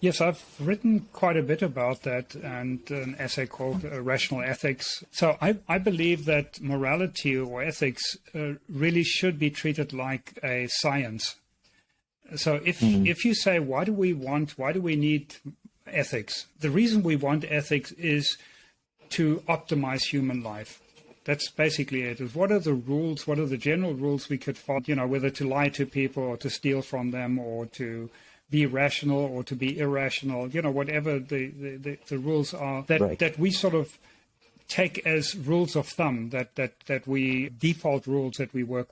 [SPEAKER 2] Yes, I've written quite a bit about that, and an essay called Rational Ethics. So I believe that morality or ethics really should be treated like a science. So if you say, why do we need ethics? The reason we want ethics is to optimize human life. That's basically it. Is what are the rules? What are the general rules we could follow? Whether to lie to people or to steal from them or to be rational or to be irrational. Whatever the rules are that we sort of take as rules of thumb, that we default rules that we work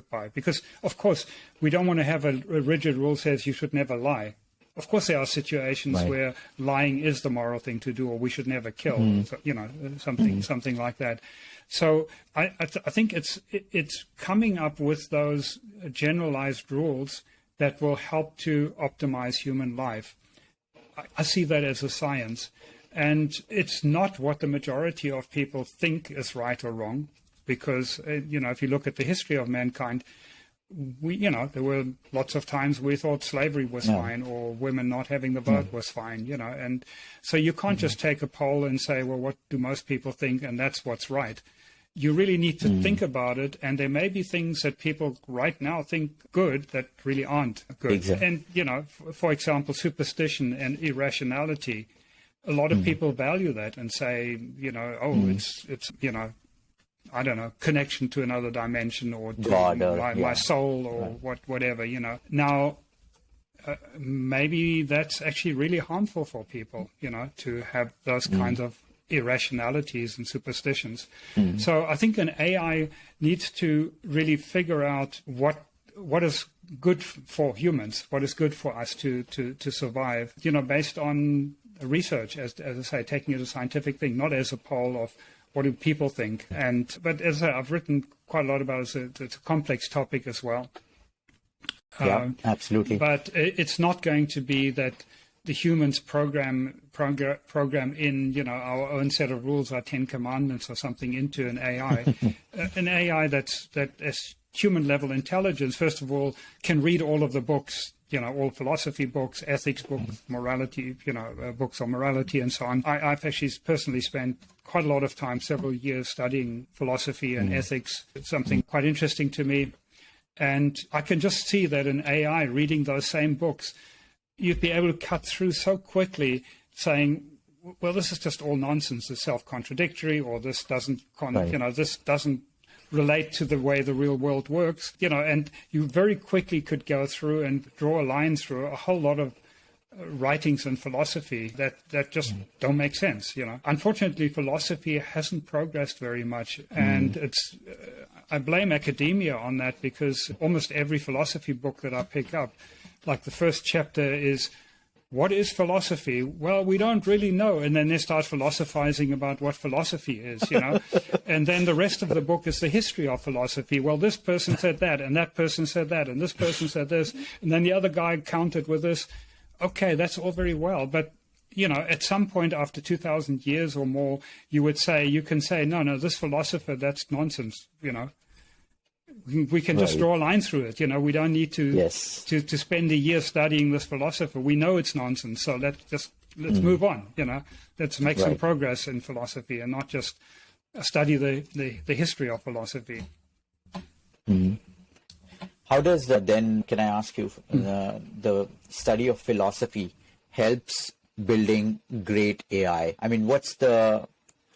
[SPEAKER 2] by. Because of course we don't want to have a rigid rule says you should never lie. Of course, there are situations where lying is the moral thing to do, or we should never kill, something like that. So I think it's coming up with those generalized rules that will help to optimize human life. I see that as a science, and it's not what the majority of people think is right or wrong, because if you look at the history of mankind, there were lots of times we thought slavery was fine, or women not having the vote was fine, and so you can't just take a poll and say, well, what do most people think, and that's what's right. You really need to think about it, and there may be things that people right now think good that really aren't good. Exactly. And, for example, superstition and irrationality, a lot of people value that and say, it's I don't know, connection to another dimension or to God, my soul or whatever, Now, maybe that's actually really harmful for people, to have those kinds of irrationalities and superstitions. So I think an AI needs to really figure out what is good for humans, what is good for us to survive, based on research, as I say, taking it as a scientific thing, not as a poll of what do people think. But as I've written quite a lot about it, it's a complex topic as well.
[SPEAKER 1] Yeah, absolutely.
[SPEAKER 2] But it's not going to be that the humans program in, our own set of rules, our 10 commandments or something into an AI. An AI that as human level intelligence, first of all, can read all of the books, all philosophy books, ethics books, morality, books on morality and so on. I've actually personally spent quite a lot of time, several years, studying philosophy and ethics. It's something quite interesting to me. And I can just see that an AI reading those same books, you'd be able to cut through so quickly saying, well, this is just all nonsense, it's self-contradictory, or this doesn't, this doesn't relate to the way the real world works, and you very quickly could go through and draw a line through a whole lot of writings and philosophy that just don't make sense. Unfortunately, philosophy hasn't progressed very much, and it's I blame academia on that, because almost every philosophy book that I pick up, like the first chapter is, what is philosophy? Well, we don't really know. And then they start philosophizing about what philosophy is, and then the rest of the book is the history of philosophy. Well, this person said that, and that person said that, and this person said this, and then the other guy countered with this. Okay, that's all very well. But, at some point after 2,000 years or more, you can say, no, this philosopher, that's nonsense, We can just draw a line through it. We don't need to spend a year studying this philosopher. We know it's nonsense. So let's move on. Let's make some progress in philosophy and not just study the history of philosophy.
[SPEAKER 1] How does then, can I ask you, the study of philosophy helps building great AI? I mean, what's the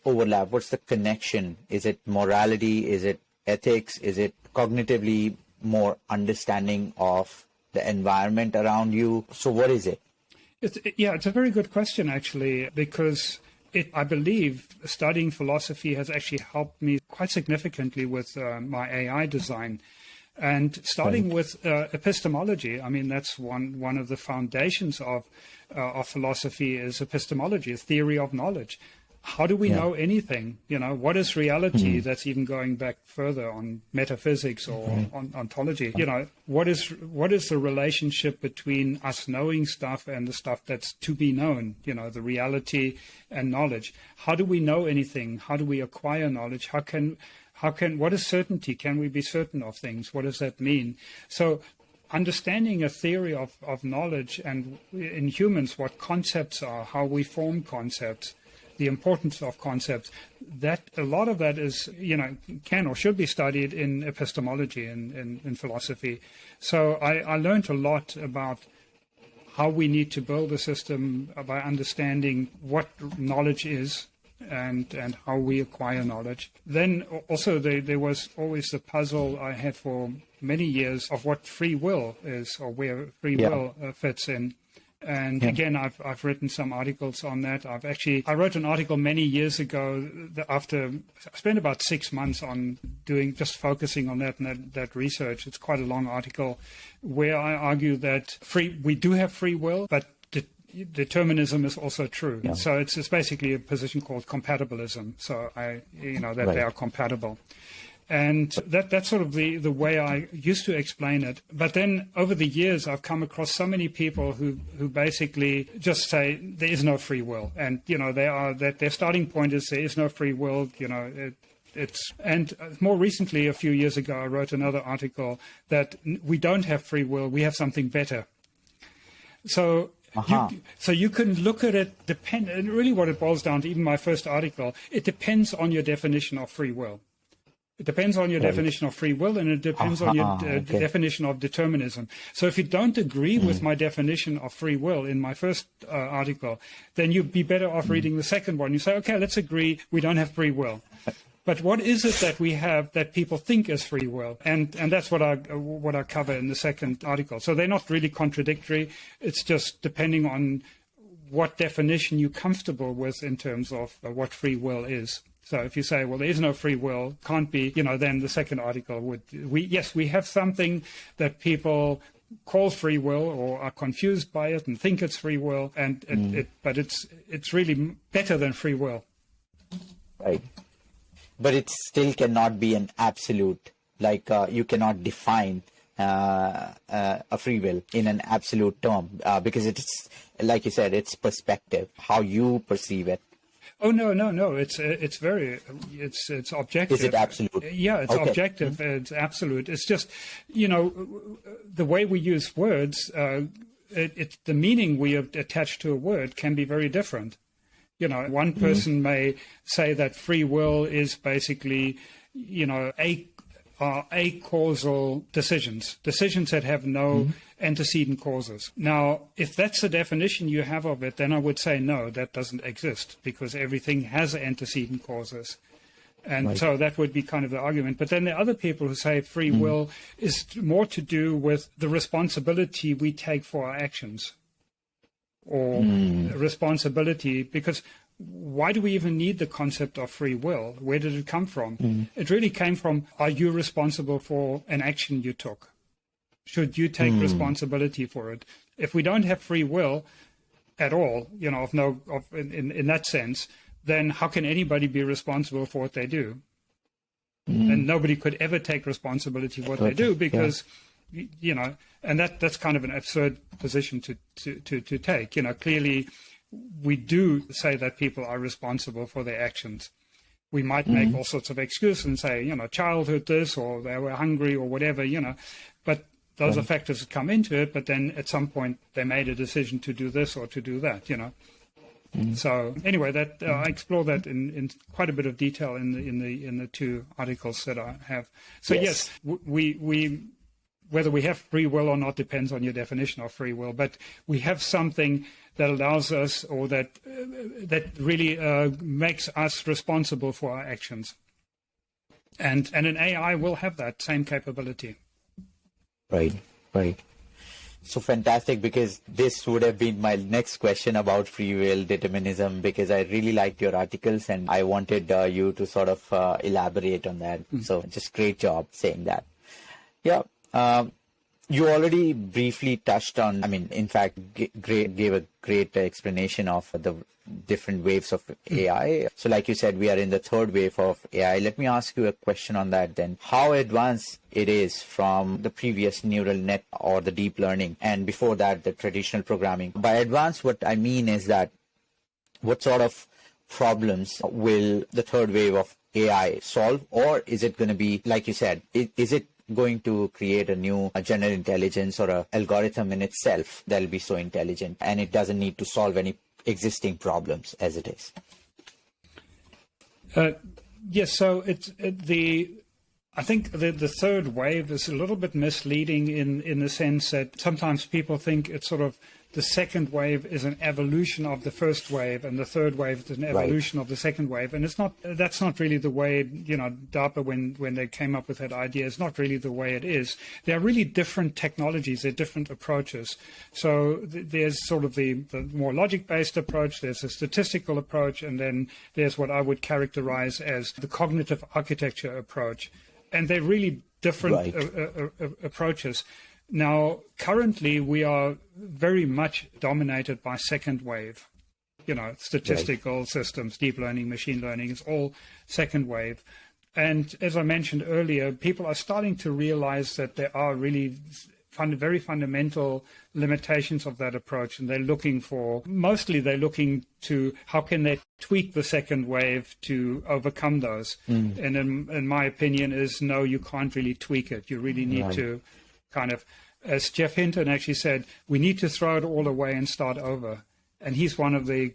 [SPEAKER 1] overlap? What's the connection? Is it morality? Is it ethics? Is it cognitively more understanding of the environment around you? So what is it?
[SPEAKER 2] It's a very good question, actually, because I believe studying philosophy has actually helped me quite significantly with my AI design. And starting with epistemology, I mean, that's one of the foundations of philosophy is epistemology, a theory of knowledge. How do we know anything? What is reality? That's even going back further on metaphysics or on ontology. What is the relationship between us knowing stuff and the stuff that's to be known? The reality and knowledge. How do we know anything? How do we acquire knowledge? What is certainty? Can we be certain of things? What does that mean? So understanding a theory of knowledge, and in humans, what concepts are, how we form concepts, the importance of concepts, that a lot of that is, can or should be studied in epistemology and in philosophy. So I learned a lot about how we need to build a system by understanding what knowledge is and how we acquire knowledge. Then also there was always the puzzle I had for many years of what free will is, or where free will fits in. And again, I've written some articles on that. I wrote an article many years ago after I spent about 6 months on just focusing on that and that research. It's quite a long article where I argue that we do have free will, but determinism is also true. Yeah. So it's basically a position called compatibilism. So they are compatible. And that's sort of the way I used to explain it. But then over the years, I've come across so many people who basically just say there is no free will. And, their starting point is there is no free will, and more recently, a few years ago, I wrote another article that we don't have free will, we have something better. So you can look at it, and really what it boils down to, even my first article, it depends on your definition of free will. It depends on your definition of free will, and it depends on your definition of determinism. So if you don't agree with my definition of free will in my first article, then you'd be better off reading the second one. You say, okay, let's agree we don't have free will. But what is it that we have that people think is free will? And that's what I cover in the second article. So they're not really contradictory. It's just depending on what definition you're comfortable with in terms of what free will is. So if you say, well, there is no free will, can't be, then the second article would, we have something that people call free will or are confused by it and think it's free will, but it's really better than free will.
[SPEAKER 1] Right. But it still cannot be an absolute, like you cannot define a free will in an absolute term because it's, like you said, it's perspective, how you perceive it.
[SPEAKER 2] Oh, no. It's objective.
[SPEAKER 1] Is it absolute?
[SPEAKER 2] Yeah, it's objective. It's absolute. It's just, the way we use words, the meaning we attach to a word can be very different. One person may say that free will is basically, acausal decisions that have no antecedent causes. Now, if that's the definition you have of it, then I would say no, that doesn't exist because everything has antecedent causes. And so that would be kind of the argument. But then there are other people who say free will is more to do with the responsibility we take for our actions or responsibility, because why do we even need the concept of free will? Where did it come from? It really came from, are you responsible for an action you took? Should you take responsibility for it? If we don't have free will at all, in that sense, then how can anybody be responsible for what they do? And nobody could ever take responsibility for what they do because, and that's kind of an absurd position to take. Clearly, we do say that people are responsible for their actions. We might make all sorts of excuses and say, childhood this, or they were hungry, or whatever, but those are factors that come into it. But then at some point they made a decision to do this or to do that, So anyway, that I explore that in quite a bit of detail in the two articles that I have. So yes, we whether we have free will or not depends on your definition of free will, but we have something that allows us, or that really makes us responsible for our actions. And an AI will have that same capability.
[SPEAKER 1] Right. So fantastic, because this would have been my next question about free will, determinism, because I really liked your articles and I wanted you to sort of elaborate on that. So just great job saying that. Yeah. You already briefly touched on, in fact, gave a great explanation of the different waves of AI. So like you said, we are in the third wave of AI. Let me ask you a question on that then. How advanced it is from the previous neural net or the deep learning, and before that, the traditional programming? By advanced, what I mean is that what sort of problems will the third wave of AI solve? Or is it going to be, like you said, is it going to create a new general intelligence or an algorithm in itself that'll be so intelligent and it doesn't need to solve any existing problems as it is?
[SPEAKER 2] Yes, so I think the third wave is a little bit misleading in the sense that sometimes people think it's sort of the second wave is an evolution of the first wave, and the third wave is an evolution of the second wave. And it's not. That's not really the way, DARPA, when they came up with that idea, it's not really the way it is. There are really different technologies, there are different approaches. So there's sort of the more logic-based approach, there's a statistical approach, and then there's what I would characterize as the cognitive architecture approach. And they're really different approaches. Now, currently, we are very much dominated by second wave. Statistical systems, deep learning, machine learning, it's all second wave. And as I mentioned earlier, people are starting to realize that there are really very fundamental limitations of that approach. And they're looking to how can they tweak the second wave to overcome those. And in my opinion is, no, you can't really tweak it. You really need to kind of, as Jeff Hinton actually said, we need to throw it all away and start over. And he's one of the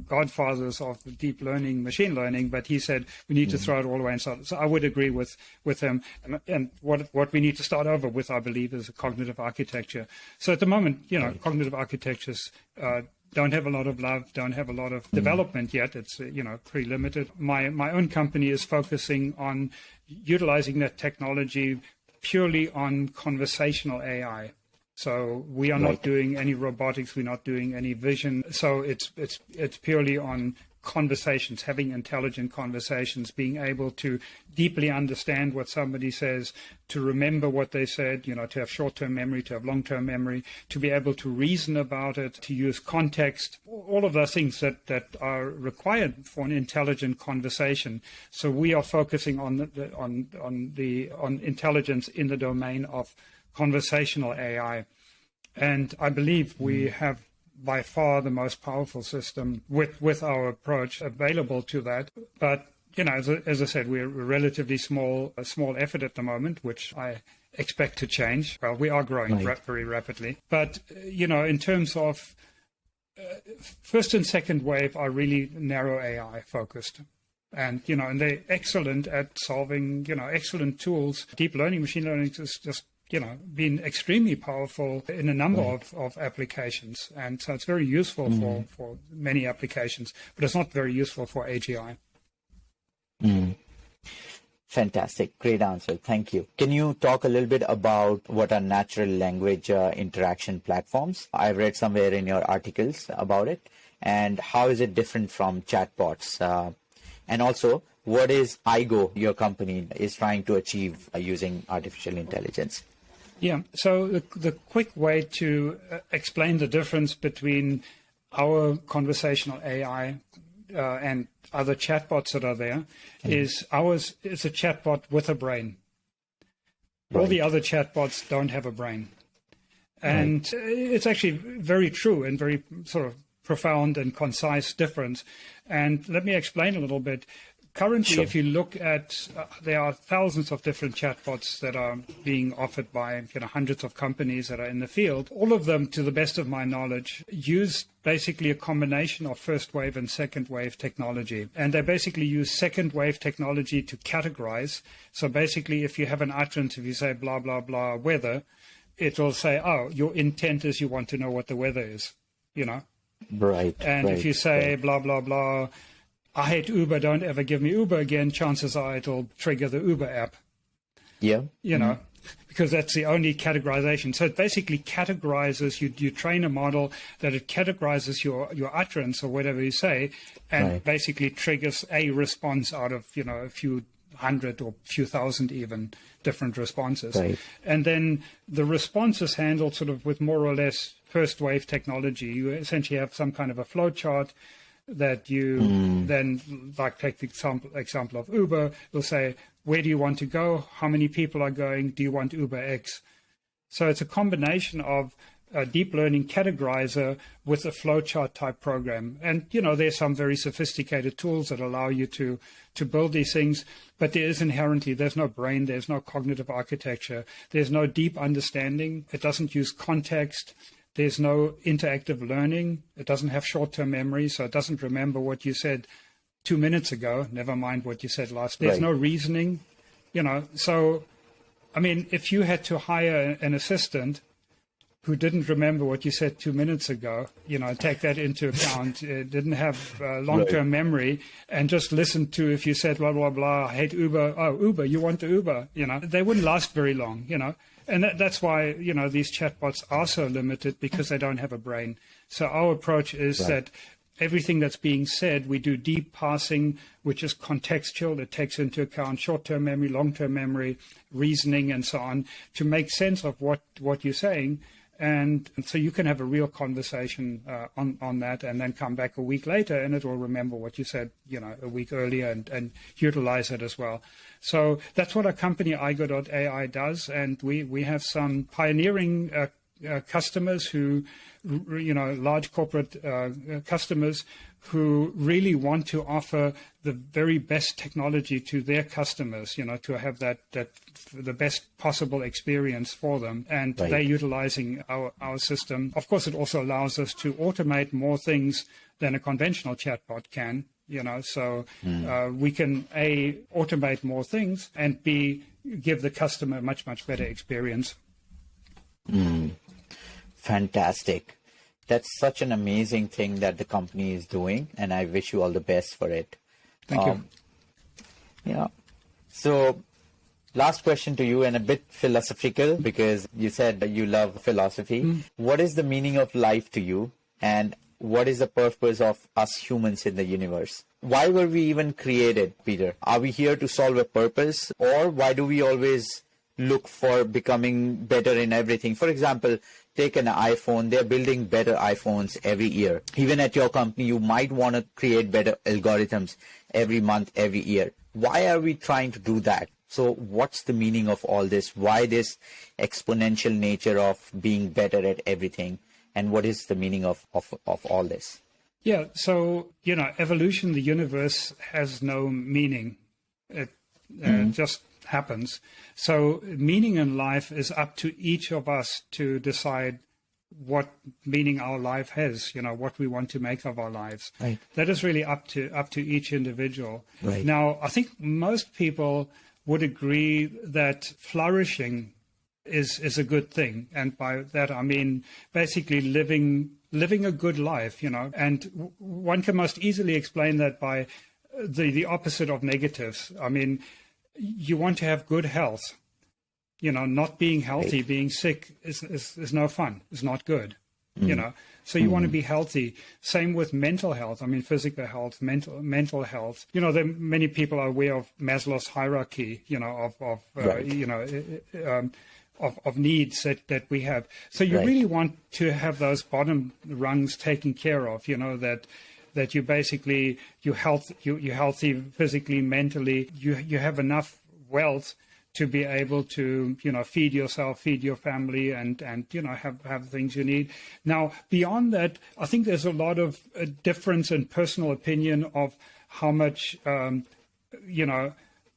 [SPEAKER 2] godfathers of the deep learning, machine learning, but he said we need to throw it all away and start. So I would agree with him. And what we need to start over with, I believe, is a cognitive architecture. So at the moment, cognitive architectures don't have a lot of love, don't have a lot of development yet. It's, pretty limited. My own company is focusing on utilizing that technology purely on conversational AI. So we are not doing any robotics. We're not doing any vision. So it's purely on conversations, having intelligent conversations, being able to deeply understand what somebody says, to remember what they said, to have short-term memory, to have long-term memory, to be able to reason about it, to use context, all of those things that are required for an intelligent conversation. So we are focusing on intelligence in the domain of conversational AI. And I believe we have by far the most powerful system with our approach available to that. But, as I said, we're a relatively small effort at the moment, which I expect to change. Well, we are growing very rapidly. But, in terms of first and second wave are really narrow AI focused. And, and they're excellent at solving, excellent tools. Deep learning, machine learning is just been extremely powerful in a number of applications. And so it's very useful for many applications, but it's not very useful for AGI.
[SPEAKER 1] Fantastic. Great answer. Thank you. Can you talk a little bit about what are natural language interaction platforms? I've read somewhere in your articles about it. And how is it different from chatbots? And also, what is Aigo, your company, is trying to achieve using artificial intelligence?
[SPEAKER 2] Yeah, so the quick way to explain the difference between our conversational AI and other chatbots that are there is ours is a chatbot with a brain. All the other chatbots don't have a brain. And it's actually very true and very sort of profound and concise difference. And let me explain a little bit. Currently, if you look at, there are thousands of different chatbots that are being offered by hundreds of companies that are in the field. All of them, to the best of my knowledge, use basically a combination of first wave and second wave technology. And they basically use second wave technology to categorize. So basically, if you have an utterance, if you say blah, blah, blah, weather, it will say, oh, your intent is you want to know what the weather is,
[SPEAKER 1] Right.
[SPEAKER 2] And if you say blah, blah, blah, I hate Uber, don't ever give me Uber again, chances are it'll trigger the Uber app.
[SPEAKER 1] Yeah.
[SPEAKER 2] Because that's the only categorization. So it basically categorizes, you train a model that it categorizes your utterance or whatever you say, and basically triggers a response out of, a few hundred or few thousand even different responses. And then the response is handled sort of with more or less first wave technology. You essentially have some kind of a flow chart that you then, like take the example of Uber, will say, where do you want to go? How many people are going? Do you want Uber X? So it's a combination of a deep learning categorizer with a flowchart type program. And, there's some very sophisticated tools that allow you to build these things, but there's no brain, there's no cognitive architecture, there's no deep understanding. It doesn't use context. There's no interactive learning. It doesn't have short-term memory, so it doesn't remember what you said 2 minutes ago, never mind what you said last. There's no reasoning, So, if you had to hire an assistant who didn't remember what you said 2 minutes ago, take that into account, didn't have long-term memory, and just listen to if you said, blah, blah, blah, I hate Uber, oh, Uber, you want the Uber, they wouldn't last very long, And that's why, these chatbots are so limited, because they don't have a brain. So our approach is that everything that's being said, we do deep parsing, which is contextual. It takes into account short-term memory, long-term memory, reasoning, and so on, to make sense of what you're saying. And so you can have a real conversation on that, and then come back a week later and it will remember what you said, a week earlier, and utilize it as well. So that's what our company Aigo.ai does. And we have some pioneering customers who, large corporate customers who really want to offer the very best technology to their customers, to have that the best possible experience for them. And they're utilizing our system. Of course, it also allows us to automate more things than a conventional chatbot can, so we can A, automate more things, and B, give the customer a much, much better experience.
[SPEAKER 1] Fantastic. That's such an amazing thing that the company is doing, and I wish you all the best for it.
[SPEAKER 2] Thank you.
[SPEAKER 1] Yeah. So Last question to you, and a bit philosophical, because you said you love philosophy. What is the meaning of life to you, and what is the purpose of us humans in the universe? Why were we even created, Peter? Are we here to solve a purpose, or why do we always look for becoming better in everything? For example, take an iPhone. They're building better iPhones every year. Even at your company, you might want to create better algorithms every month, every year. Why are we trying to do that? So what's the meaning of all this? Why this exponential nature of being better at everything? And what is the meaning of all this?
[SPEAKER 2] Yeah, so, evolution, the universe has no meaning. It just happens. So meaning in life is up to each of us to decide what meaning our life has, what we want to make of our lives.
[SPEAKER 1] Right.
[SPEAKER 2] That is really up to each individual.
[SPEAKER 1] Right.
[SPEAKER 2] Now, I think most people would agree that flourishing is a good thing. And by that, I mean, basically living a good life, and one can most easily explain that by the opposite of negatives. I mean, you want to have good health, not being healthy, being sick is no fun. It's not good, So you want to be healthy. Same with mental health. I mean, physical health, mental health. There many people are aware of Maslow's hierarchy, of needs that we have. So you really want to have those bottom rungs taken care of, that you basically, you're healthy physically, mentally, you have enough wealth to be able to, feed yourself, feed your family, and have things you need. Now, beyond that, I think there's a lot of difference in personal opinion of how much,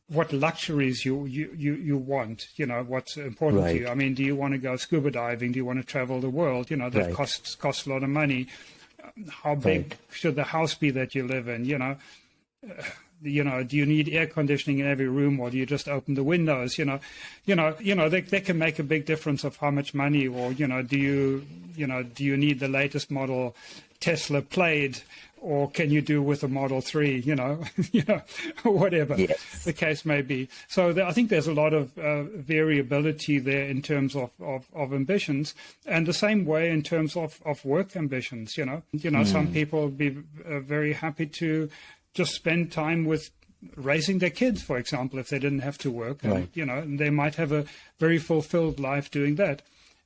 [SPEAKER 2] what luxuries you want, what's important to you. I mean, do you want to go scuba diving? Do you want to travel the world? That costs a lot of money. How big should the house be that you live in? Do you need air conditioning in every room, or do you just open the windows? They can make a big difference of how much money, or do you need the latest model Tesla Plaid, or can you do with a Model 3? Whatever the case may be. So I think there's a lot of variability there in terms of ambitions, and the same way in terms of work ambitions. Some people would be very happy to just spend time with raising their kids, for example, if they didn't have to work, and and they might have a very fulfilled life doing that.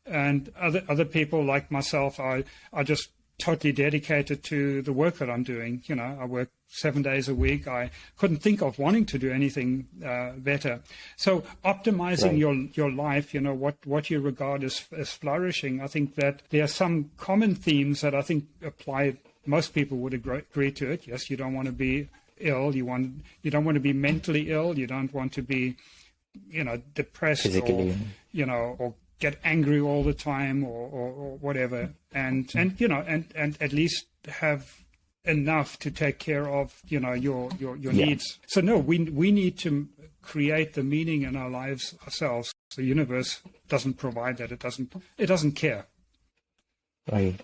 [SPEAKER 2] And other people like myself are just totally dedicated to the work that I'm doing. I work 7 days a week. I couldn't think of wanting to do anything better. So optimizing your life, what you regard as flourishing, I think that there are some common themes that I think apply. Most people would agree to it. Yes, you don't want to be ill. You don't want to be mentally ill. You don't want to be, depressed physically, or get angry all the time, or whatever. And at least have enough to take care of, your needs. So no, we need to create the meaning in our lives ourselves. The universe doesn't provide that. It doesn't care.
[SPEAKER 1] Right.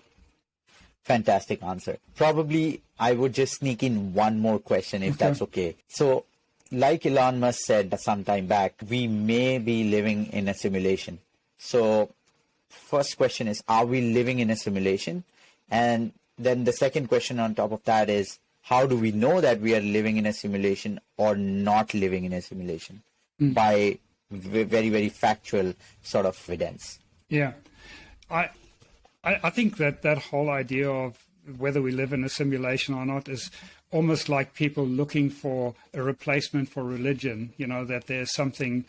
[SPEAKER 1] Fantastic answer. Probably I would just sneak in one more question, if that's okay. So, like Elon Musk said some time back, we may be living in a simulation. So, first question is, are we living in a simulation? And then the second question on top of that is, how do we know that we are living in a simulation or not living in a simulation? By very, very factual sort of evidence.
[SPEAKER 2] Yeah. I think that whole idea of whether we live in a simulation or not is almost like people looking for a replacement for religion, that there's something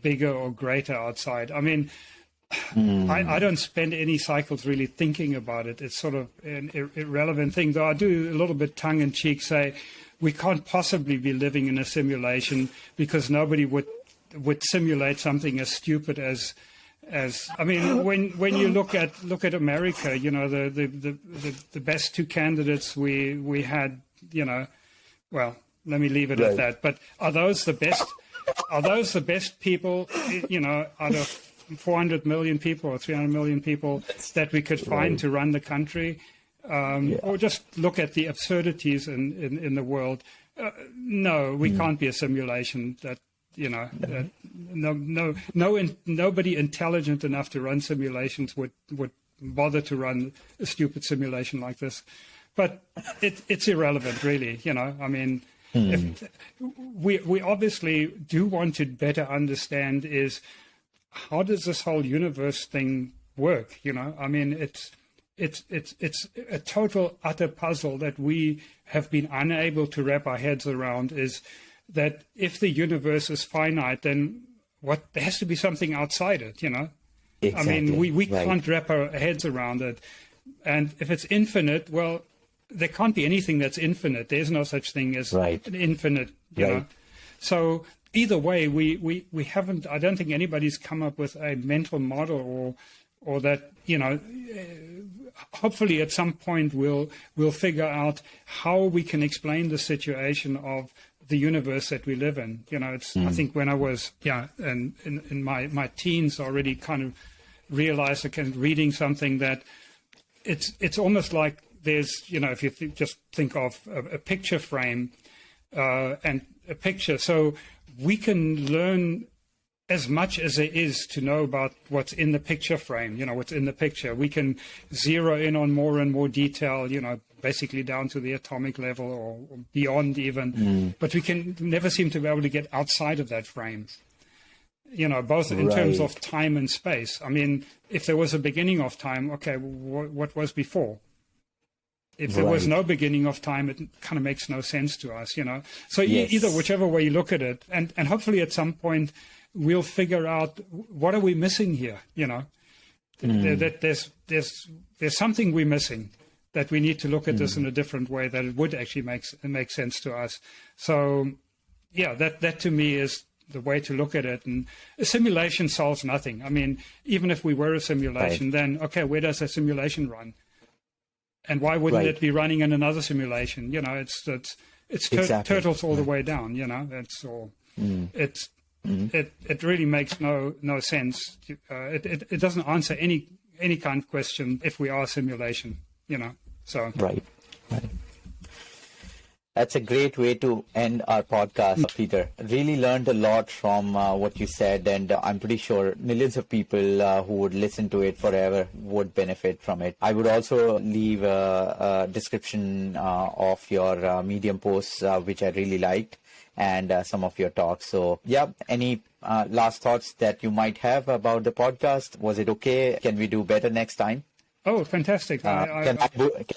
[SPEAKER 2] bigger or greater outside. I mean, I don't spend any cycles really thinking about it. It's sort of an irrelevant thing, though I do a little bit tongue-in-cheek say we can't possibly be living in a simulation because nobody would simulate something as stupid as I mean, when you look at America, the best two candidates we had, well, let me leave it at that. But are those the best? Are those the best people, out of 400 million people or 300 million people that we could find to run the country? Or just look at the absurdities in the world. No, we can't be a simulation. nobody intelligent enough to run simulations would bother to run a stupid simulation like this. But it's irrelevant, really. I mean, if we obviously do want to better understand is how does this whole universe thing work? I mean, it's a total utter puzzle that we have been unable to wrap our heads around. Is that if the universe is finite, then there has to be something outside it,
[SPEAKER 1] Exactly.
[SPEAKER 2] I mean, we
[SPEAKER 1] Right.
[SPEAKER 2] can't wrap our heads around it. And if it's infinite, well, there can't be anything that's infinite. There's no such thing as
[SPEAKER 1] Right.
[SPEAKER 2] an infinite, you
[SPEAKER 1] Right.
[SPEAKER 2] know. So either way, we haven't, I don't think anybody's come up with a mental model or that, hopefully at some point we'll figure out how we can explain the situation of the universe that we live in. I think when I was, in my teens, I already kind of realized, reading something that it's almost like there's, if you just think of a picture frame and a picture. So we can learn as much as there is to know about what's in the picture frame, what's in the picture. We can zero in on more and more detail, basically down to the atomic level or beyond even. But we can never seem to be able to get outside of that frame, both in terms of time and space. I mean, if there was a beginning of time, okay, what was before? If there was no beginning of time, it kind of makes no sense to us, So
[SPEAKER 1] Yes.
[SPEAKER 2] either whichever way you look at it, and hopefully at some point we'll figure out what are we missing here, that there's something we're missing, that we need to look at this in a different way, that it would actually make sense to us. So, yeah, that to me is the way to look at it. And a simulation solves nothing. I mean, even if we were a simulation, then, okay, where does a simulation run? And why wouldn't it be running in another simulation? It's
[SPEAKER 1] Exactly.
[SPEAKER 2] turtles all the way down. It's all. It really makes no sense. It doesn't answer any kind of question if we are a simulation. So
[SPEAKER 1] Right. That's a great way to end our podcast, Peter. Really learned a lot from what you said, and I'm pretty sure millions of people who would listen to it forever would benefit from it. I would also leave a description of your Medium posts, which I really liked, and some of your talks. So, yeah, any last thoughts that you might have about the podcast? Was it okay? Can we do better next time?
[SPEAKER 2] Oh, fantastic.
[SPEAKER 1] Can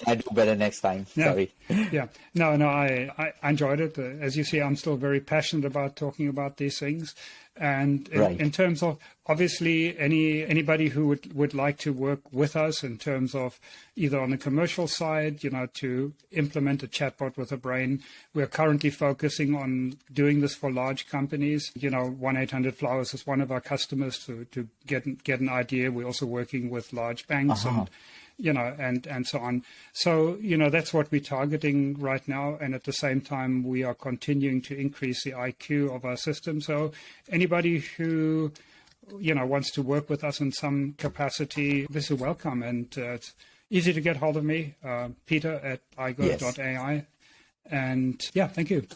[SPEAKER 1] I do better next time?
[SPEAKER 2] Yeah.
[SPEAKER 1] Sorry.
[SPEAKER 2] Yeah. No, I enjoyed it. As you see, I'm still very passionate about talking about these things. And in terms of, obviously, anybody who would like to work with us in terms of either on the commercial side, to implement a chatbot with a brain, we're currently focusing on doing this for large companies. 1-800-Flowers is one of our customers to get an idea. We're also working with large banks and so on. So, that's what we're targeting right now. And at the same time, we are continuing to increase the IQ of our system. So anybody who, wants to work with us in some capacity, this is welcome. And it's easy to get hold of me, Peter at Aigo.ai. And yeah, thank you.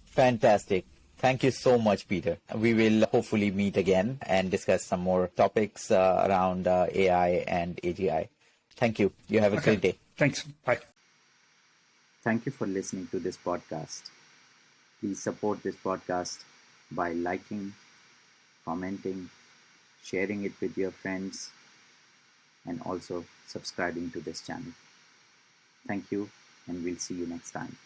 [SPEAKER 1] Fantastic. Thank you so much, Peter. We will hopefully meet again and discuss some more topics around AI and AGI. Thank you. You have a great day.
[SPEAKER 2] Thanks. Bye.
[SPEAKER 1] Thank you for listening to this podcast. Please support this podcast by liking, commenting, sharing it with your friends, and also subscribing to this channel. Thank you, and we'll see you next time.